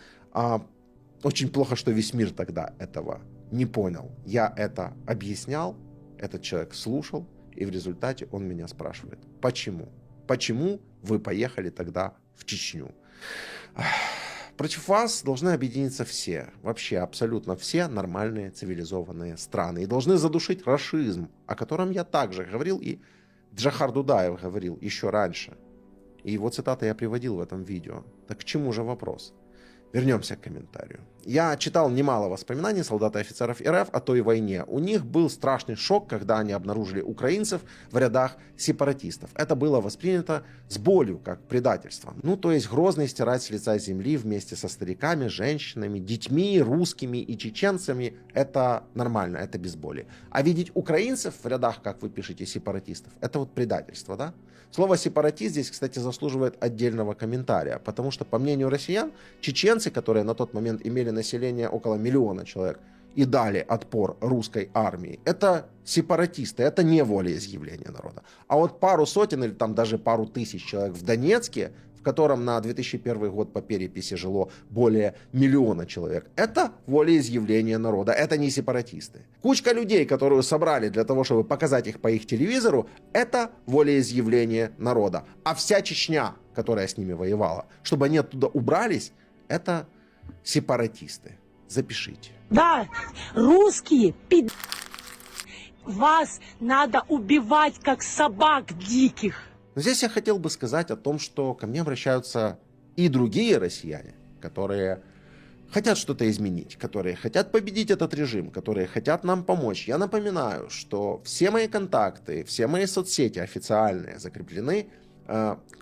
Очень плохо, что весь мир тогда этого не понял. Я это объяснял, этот человек слушал, и в результате он меня спрашивает, почему? Почему вы поехали тогда в Чечню? Против вас должны объединиться все, вообще абсолютно все нормальные цивилизованные страны, и должны задушить рашизм, о котором я также говорил, и Джохар Дудаев говорил еще раньше. И его цитаты я приводил в этом видео. Так к чему же вопрос? Вернемся к комментарию. Я читал немало воспоминаний солдат и офицеров РФ о той войне. У них был страшный шок, когда они обнаружили украинцев в рядах сепаратистов. Это было воспринято с болью, как предательство. Ну, то есть Грозный стирать с лица земли вместе со стариками, женщинами, детьми, русскими и чеченцами – это нормально, это без боли. А видеть украинцев в рядах, как вы пишете, сепаратистов – это вот предательство, да? Слово «сепаратист» здесь, кстати, заслуживает отдельного комментария, потому что, по мнению россиян, чеченцы, которые на тот момент имели население около 1 миллиона человек и дали отпор русской армии, это сепаратисты, это не волеизъявление народа. А вот пару сотен или там даже пару тысяч человек в Донецке, в котором на 2001 год по переписи жило более 1 миллиона человек, это волеизъявление народа, это не сепаратисты. Кучка людей, которую собрали для того, чтобы показать их по их телевизору, это волеизъявление народа. А вся Чечня, которая с ними воевала, чтобы они оттуда убрались, это сепаратисты. Запишите. Да, русские вас надо убивать, как собак диких. Но здесь я хотел бы сказать о том, что ко мне обращаются и другие россияне, которые хотят что-то изменить, которые хотят победить этот режим, которые хотят нам помочь. Я напоминаю, что все мои контакты, все мои соцсети официальные закреплены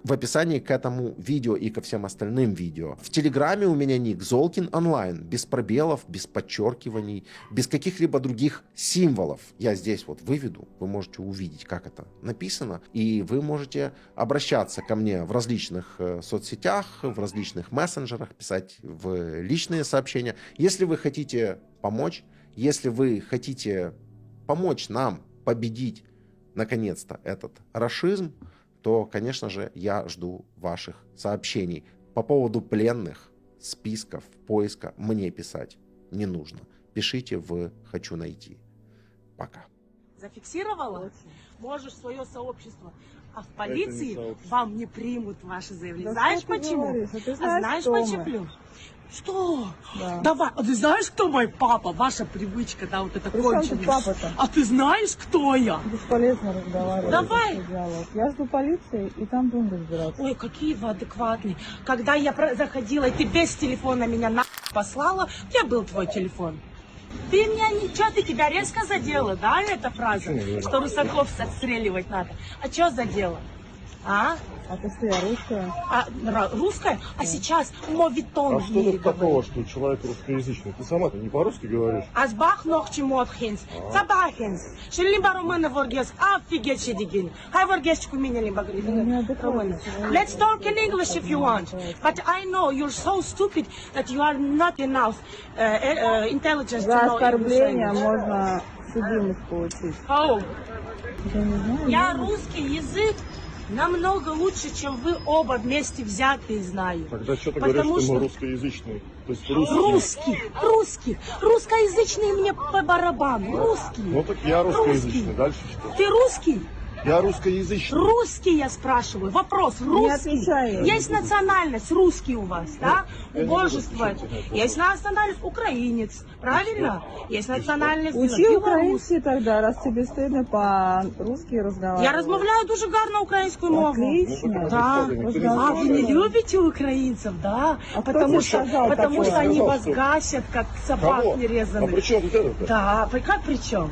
в описании к этому видео и ко всем остальным видео. В Телеграме у меня ник Золкин онлайн, без пробелов, без подчеркиваний, без каких-либо других символов. Я здесь вот выведу, вы можете увидеть, как это написано, и вы можете обращаться ко мне в различных соцсетях, в различных мессенджерах, писать в личные сообщения. Если вы хотите помочь, если вы хотите помочь нам победить наконец-то этот рашизм, то, конечно же, я жду ваших сообщений. По поводу пленных, списков, поиска мне писать не нужно. Пишите в «Хочу найти». Пока. Зафиксировала? Можешь свое сообщество. А в полиции вам не примут ваши заявления. Да знаешь почему? Знаешь почему? Что? Да. Давай, а ты знаешь, кто мой папа? Ваша привычка, да, вот это конченая. А ты знаешь, кто я? Бесполезно разговаривать. Давай. Я жду полиции, и там будем разбираться. Ой, какие вы адекватные. Когда я заходила, и ты без телефона меня послала, где был твой телефон? Ты меня ничего, ты тебя резко задела, да, эта фраза? Что русаков отстреливать надо. А что задела? А? А ты что, я русская? Русская? А сейчас мовитон в мире говорит. А что тут такого, что человек русскоязычный? Ты сама-то не по-русски говоришь? Азбах ног чемотхинс, цабахинс, шелимба румына воргес, офигеть шедигин. Хай воргесчику меня либо говорит. Let's talk in English if you want. But I know you're so stupid that you are not enough intelligence to know English. За оскорбление можно судимость получить. Я русский язык намного лучше, чем вы оба вместе взятые, знаю. Тогда что ты Потому говоришь, что мы что- русскоязычные? То есть Русских. Русскоязычные мне по барабану. Русские. Ну так я русскоязычный. Дальше что? Ты русский? Я русскоязычный. Русский, я спрашиваю. Вопрос. Русский. отвечай. Есть национальность русский у вас, да? я не буду Убожество. отвечать на этот Есть национальность украинец. Правильно? Есть национальность Учи белорус. український тогда, раз тебе стыдно по-русски разговаривать. Я розмовляю дуже гарно українською мовою. Отлично. Да. А вы не любите украинцев, да? Потому что они вас гасят, как собак Кого? нерезанных. А при чем тут это? Да, как при чем?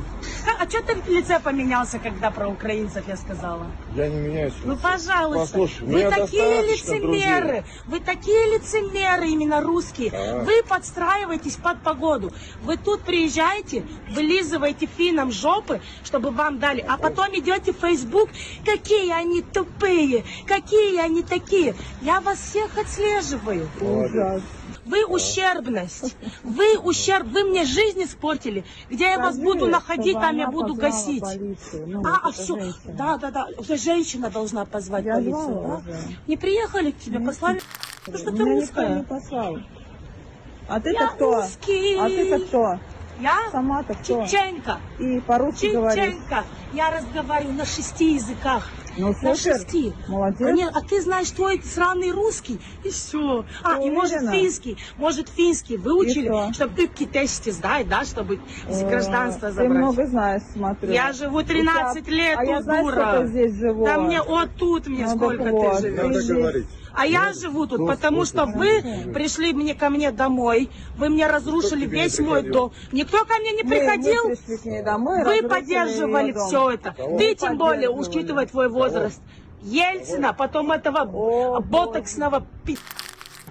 А что ты в лице поменялся, когда про украинцев я сказала? Я не меняюсь. Ну, пожалуйста. Послушай, Вы меня такие достаточно лицемеры. Вы такие лицемеры, именно русские. Да. Вы подстраиваетесь под погоду. Вы тут приезжаете, вылизываете финнам жопы, чтобы вам дали. А потом идете в Facebook. Какие они тупые. Какие они такие. Я вас всех отслеживаю. Ужас. Вы ущербность. Вы мне жизнь испортили. Где я вас буду находить, там я буду гасить. Все. Да. Уже женщина должна позвать полицию. Да? Не приехали к тебе, послали, потому что ты Меня никто русская. не послал. А ты-то Я кто? русский. А ты-то кто? Я Сама-то кто? чеченка. И по-русски говоришь? Чеченка. Я разговариваю на 6 языках. Ну, На супер. 6. Молодец. Конечно, а ты знаешь твой сраный русский, и все. Ты И может уверена? финский выучили, что? чтобы ты китайский сдать, да, чтобы гражданство Ты забрать. много знаешь, смотрю. Я живу 13 лет, А я тут знаю, дура. сколько здесь живу. Да мне вот тут мне Ну, сколько так вот, ты ты живешь. здесь. А я живу тут, потому что вы пришли ко мне домой, вы мне разрушили тебе не весь мой приходил? дом. Никто ко мне не Мы приходил. пришли к ней домой, Вы разрушили поддерживали ее дом. все это. Кого? Ты тем более, Поддерживали. учитывая твой возраст. Ельцина, потом этого ботоксного пи***.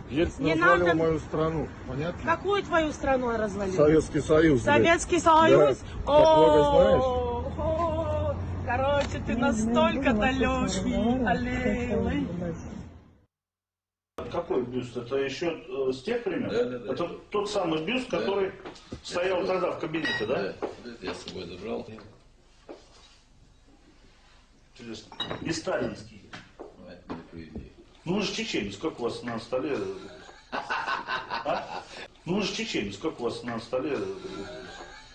Ельцин Не развалил надо. мою страну. Понятно? Какую твою страну я развалил? Советский Союз. блядь. Советский Союз? Да. Так много знаешь? О, короче, ты настолько далекий. Аллей. Какой бюст? Это еще с тех времен? Да. Это тот самый бюст, который стоял тогда в кабинете, да? Я с собой забрал. Интересно. Не сталинский. Это не приведи. Ну вы же чеченец, как у вас на столе? А? Ну вы же чеченец, как у вас на столе?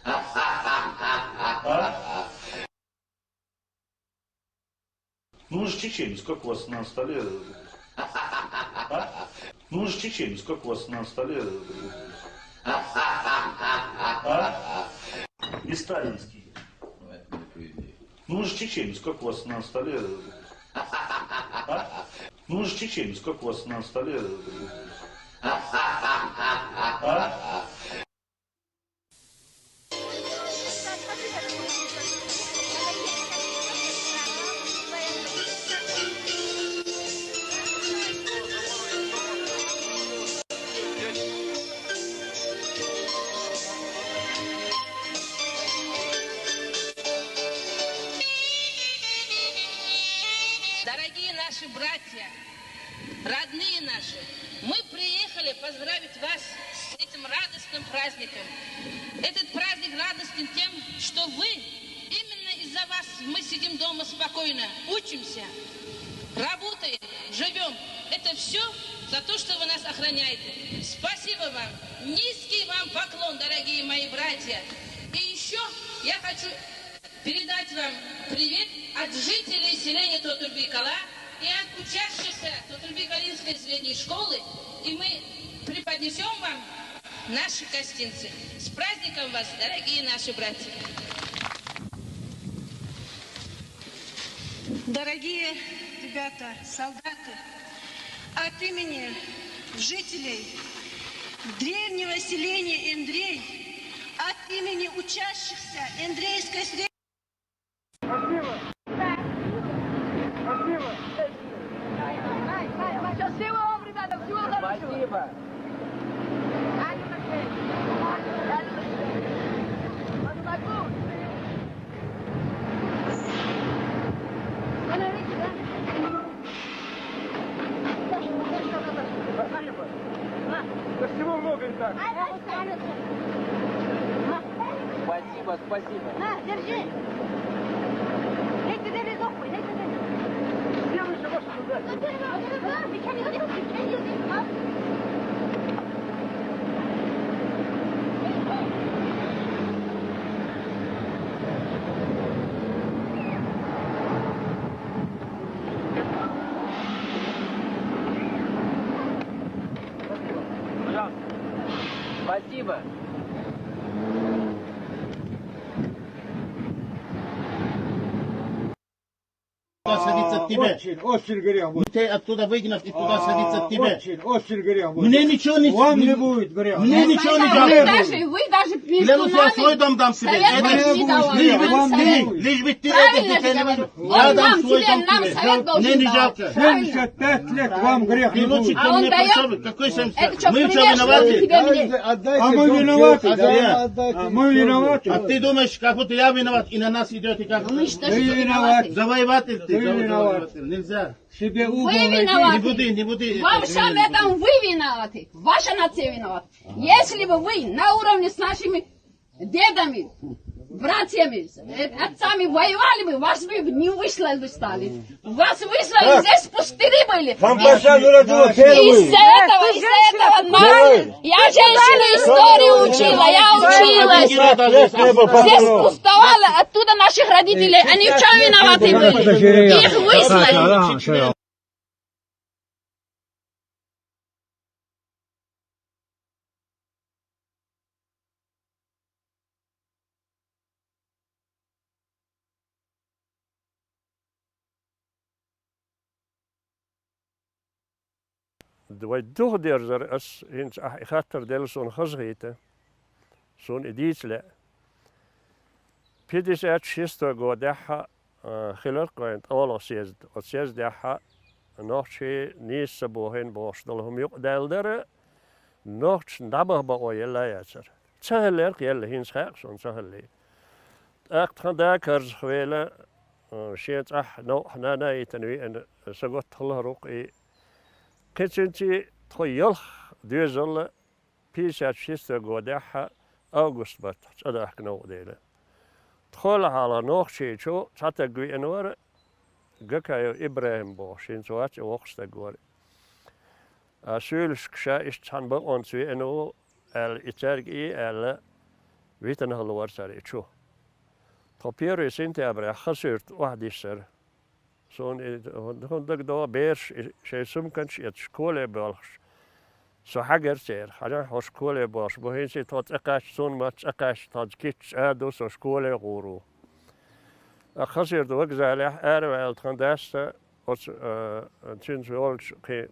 А? Ну вы же чеченец, как у вас на столе? А? Ну вы же чеченец, как у вас на столе? А? Не сталинский. Это не приведи. Ну вы же чеченец, как у вас на столе? А? Ну вы же чеченец, как у вас на столе? А? Дорогие наши братья, родные наши, мы приехали поздравить вас с этим радостным праздником. Этот праздник радостен тем, что вы, именно из-за вас мы сидим дома спокойно, учимся, работаем, живем. Это все за то, что вы нас охраняете. Спасибо вам. Низкий вам поклон, дорогие мои братья. И еще я хочу передать вам привет от жителей селения Тотурбекала и от учащихся Тотурбекалинской средней школы. И мы преподнесем вам наши гостинцы. С праздником вас, дорогие наши братья! Дорогие ребята, солдаты, от имени жителей древнего селения Эндрей, от имени учащихся Эндрейской средней Спасибо. Да всего много и так. Спасибо, спасибо. На, держи. Дай ты дали зохуй, дай ты дали. Спасибо. Садиться к тебе. Очень горям. Ты оттуда выгнав и туда садиться к тебе. Очень горям. Мне ничего не... Вам не будет горям. Мне ничего не Вы даже Клянусь, я свой дом дам себе. Лишь бы ты это не понимаешь. Я дам свой дом тебе. Мне не жалко. 75 лет вам грех не будет. А он дает? Какой 75? Мы все виноваты. А мы виноваты. Мы виноваты. А ты думаешь, как будто я виноват и на нас идет и как? Мы что Ты виноваты? Завоеватель ты. Вы виноваты. Нельзя. Себе угол Вы найти. виноваты. Не буди. Во всем этом вы виноваты. Ваша нация виновата. Если бы вы на уровне с нашими дедами, братьями, отцами воевали бы, вас бы не выслали бы стали. Вас выслали, здесь пустыри были. Вам пошану родила первый. Из-за этого я женщину историю учила, я училась. Здесь пустовало, оттуда наших родителей, они в чем виноваты были? Их выслали. Wij toch der als in gatter del zo'n gezeten, zo'n editie. Pidis uit schisto go deha geluk komt alles is, wat is deha nog je niet zo bohen borstel om je deldere nog snabber bij je leider. Zeller gel hin schaak zo'n zeller. Echt gaan daar kers gewelen, shit nog na eten en zo goed geluk كنتي تخيلخ ديزل بيسات شيستا قوداحا أوغست بات أداك نو ديلا تخول على نوخ شيشو تاتا قوي انوار قكايو إبراهيم بوشين سوات وقستا قواري أسولش كشا إشتان بقون سوي انو الإتارق ال ويتن هلوار ساري شو طبيرو سنتي أبرا خسرت واحد يسر Zo'n honderd door beers, ze soms het schoolebals. Zo hager zeer, hadden we schoolebals. Bohin ze tot akash zo'n mat akash tot kits ado zo schooleguru. Akasir de wegzale erwel van deze als sinds we al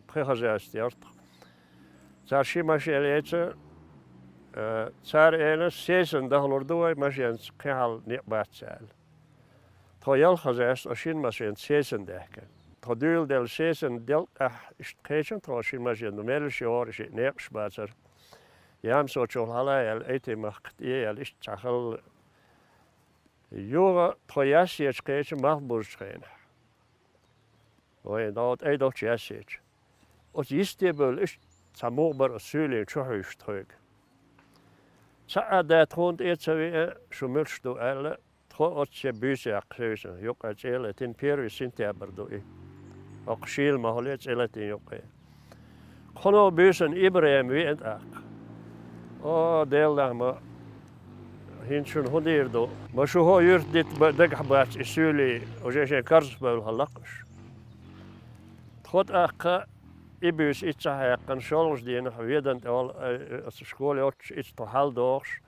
prehazesterd. Daar schimacheleetse, daar ene 36 lordooi machines kehal niet bad zijn. Toyal gezegd als je machine 36. Todul del 36 is geen troosje machine. De meeste jaar is het niks beter. Je hebt zo'n halal eten mag je is chachel. Jora toyas je geen mag boerschijn. Oei dat eet ook je zit. Als je stebel is samober als zullen chohuis terug. Sa dat hond eet zo weer zo mulst door alle. Als je buiten akhuizen, jok als ele tin peru sinteber doe. Ook schil maar holet ele tin jok. Kono buiten Ibrahim weet ak. Oh deel daar maar hinchun hondeer do. Maar zo hoor dit dagbaat is jullie als je karsbel halakers. God ak ibus iets hij kan soms die nog weten al als school ook iets te haldoors.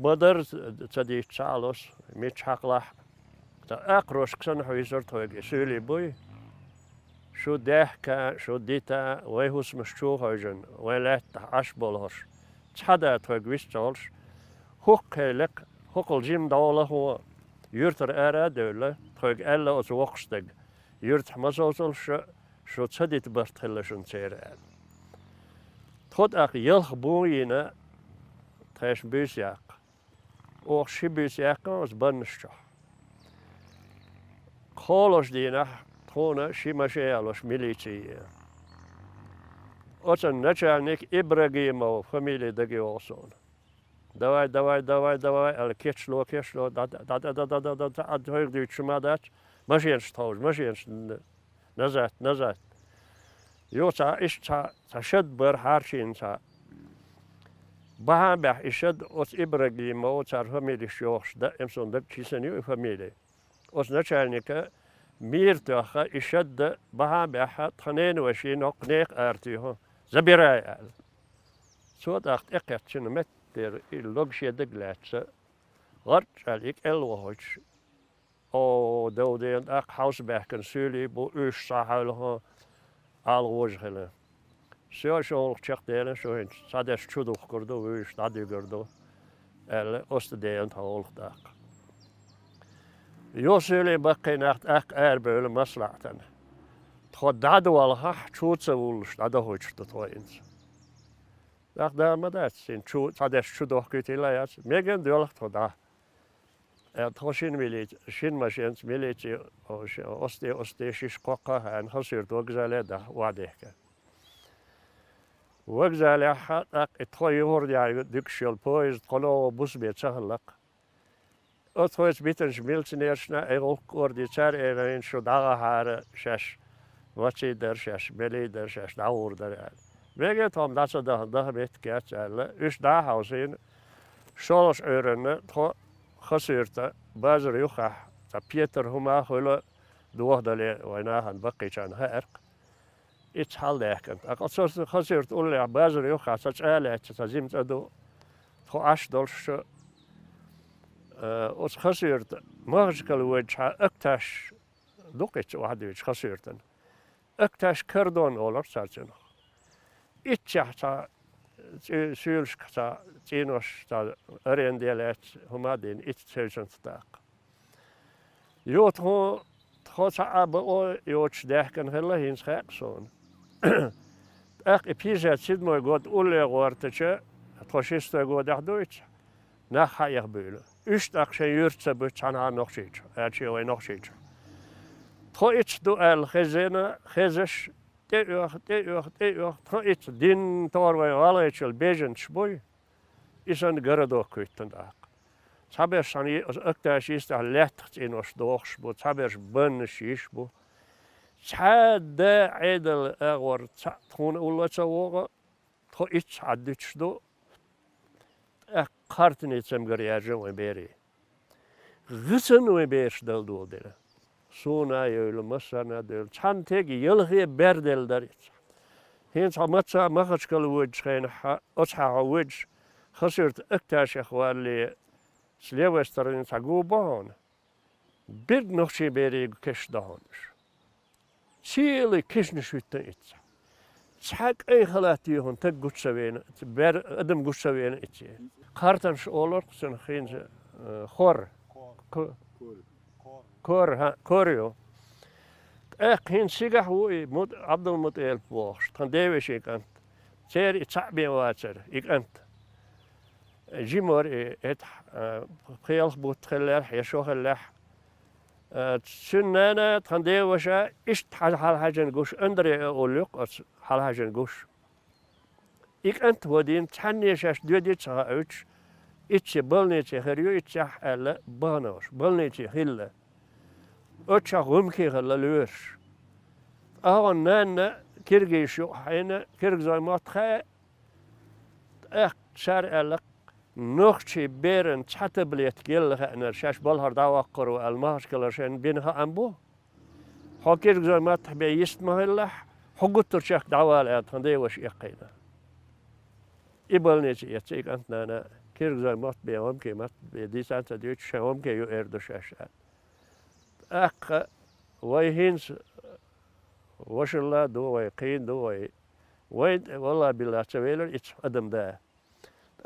Mother tzadi chalos mit chaklah ta akros ksan huizert hoge suli boy sho dehka sho dita way hus mashchu hojen way lat ashbolhos chada tog wischols hokkelek hokkel jim dawla ho yurter ara döle tog alla os wokstig yurt masosol sho tzadit barthelshun tsere tot ak yelch boyina There's busjak. Och shibusjak was bunnischa. Kolos dina, trona shimashealos militie. Ots een начальник Ибрагимов, familie de Georson. Давай, але кечло, dat hoort u maar dat. Machines trouwens, نزات يو تا إيش تا شد بر هارشين تا بها بح إشد أس إبرقي ما تار فاميلي شوخش ده إمسون ده كيسنيو فاميلي أس نشانيك ميرتاخ إشد بها بح تخنين وشي نقنيق أرتيه زبيراي سود أخت إقيت شنو متر اللوجشي دقلاتس غرج عليك الوهج أو دودين أق حوس بحكن سولي بو إيش صاحلها على وجهنا شو تشخ دينا شو هن صادش شدو كردو ويش نادي كردو ال أستدين تقول داق يوسولي بقي نحت أق أربعة مصلحتنا تخدعد والها شوت سولش نادا هوش تطوينس داق دا ما داتسين شو صادش شدو كتيلا ياس ميجن دولك تخدع تخشين ميليت شين ماشينس ميليتي أستي شيش قوقا هن خسير توجزالي ده وعديك وجزالي حق اتخيور يعني دكشل بويز قلو بوس بيتسهلق اتخيز بيتنش ميلتنيرشنا ايغل كوردي تار ايغين شو داغا هار شاش واتشي در شاش بلي در شاش داور در ويجي توم داتسا ده بيت كيات اش دا هاوسين شولش اورن تخو خسيرتا بازر يوخا تا بيتر هما خلو دوه دالي ويناهن بقي كان هارق إتحال لكن أقصد خسرت أقول لي بازر يوخا تجعله تزيمت أدو خو أشدلش أس خسرت ماجكل وجه أكتاش دوقيت واحد وجه خسرتن أكتاش كردون أولر سالتن إتشح تا سيلش تا تينوش تا أرينديلات هما دين إتسيجن تاق يوت هو تخوت أبو يوتش دهكن هلا هينس خاقسون أخ إبيزات سيد موي قد أولي غورتشا تخشيست قد أخدويتش نخ هايخ بيلو إشت أخشي يرتسا بيتشان ها نخشيتش أرشي وي نخشيتش تخو إتش دو أل خزينة خزش تيوخ تخو إتش دين تور وي غاليتش البيجن شبوي إسان غردو كويتن داق تابرش ساني أكتاش يست لاتخت إنوش دوخش بو تابرش بنش يشبو تحد عدل أغور تخون أولا تسوغا تخو إتش عدتش دو قارتني تسمغر يارجن ويبيري غسن ويبيرش دل دول دل سونا يولو مسانا دل تحن تيجي يلغي بردل داريت هين تحمتسا مخشكال وجه خين أصحى وجه خسرت أكتاش أخوالي سليوسترين تاقوبان بيرد نخشي بيري كش دهانش سيلي كش نشويتن إتسا تحق أي خلاتيهن تقوش سوين بير أدم قوش سوين إتسا قارتنش أولور قسن خين كوريو هين سيقح هوي عبد المطيل بوخش تان ديوش إيك أنت تير إتسعبين واتر إيك أنت جيمور إت خيالخ بوتخلح يشوخلح تسنانا تخندي وشا إشت حال حاجة نقوش أندري أوليق حال حاجة نقوش إيك أنت ودين تحني شاش دودي تساعوش إتش بلني تخريو إتش ألا بانوش بلني تخيلا أتش غمكي خلا لوش أهو نانا كيرجي شو حينا كيرجزاي ما تخا شار ألا نخشي بيرن تحتبليت جل أنا شاش بالهر دواقر والمهش كلاشين بينها أنبو حكير زي ما تحبي يسمع الله حقوق ترشح دوالات هندي وش يقينا إبلني يتيك أنت أنا كير زي ما تبي يوم كي ما تبي دي سنة ديوت شوم كي يؤرد شاشات أخ ويهينس وش الله دو ويقين دو وين والله بالله سويلر إتش أدم ده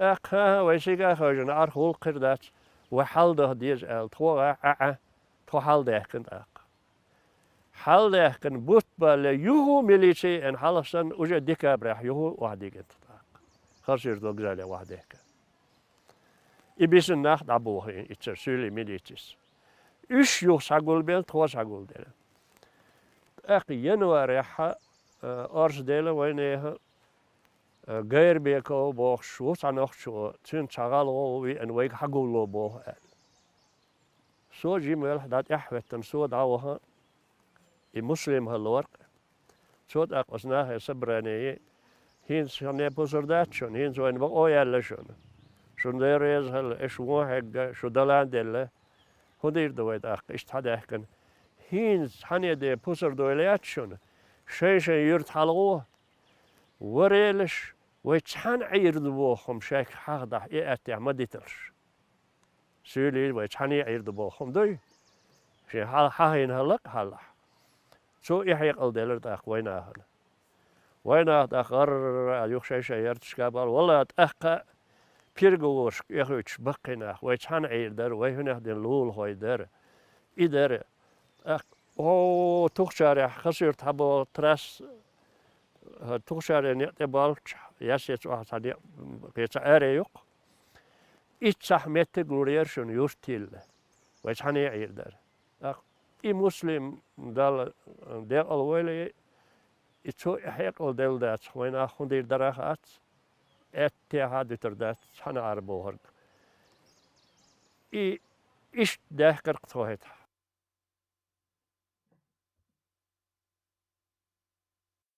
أخا ويسيقا خرجنا أرخول قردات وحالده ديز أل توغا توحالده كنت أخ حالده كن بوتبا ليوهو ميليسي إن حالسن وجه ديكا بريح يوهو وحدي كنت أخ خرجر دو غزالي وحده كن إبسن ناخد أبوه إتسر سولي ميليتيس إش يو ساقول بيل تو ساقول ديل أخ ينواريحا أرس ديل وينيها غير بيكو بوخ شو تنخ شو تين شغال وي ان ويك حقولو بوه سو جيميل دات احوتن سو داوها مسلم هالورق صوت أقصناه سبراني هين شنو بوزردات شون هين زوين بقى يلا شون شون ديريز هل إيش واحد شو دلان دله هدير دويت أخ إيش هذا كان هين حني ده بوزردويلات شون شيء يرت حلوه وريلش ويتحن عير دبوخم شاك حاضح إيأتي عمديتلش سولي ويتحن عير دبوخم دوي شيء حاهين هلق هلح سو يحيق الدلر تاخ ويناه ويناه تاخر أيوخ شيء يرتشكابال والله تأخ بيرجوش يخوش بقينا ويتحن عير در ويهنه دين لول هوي در إدر أو تخشاري خسر تبو ترس تخشاري نعتبال ياسيت واحد بيت أريق إتصح مت غوريرشون يوستيل ويتحن عير در I muslim dal alweer het zo heel deel dat wij naar honderd dagen had het had het dat van haar boord. I is daar kerk zo het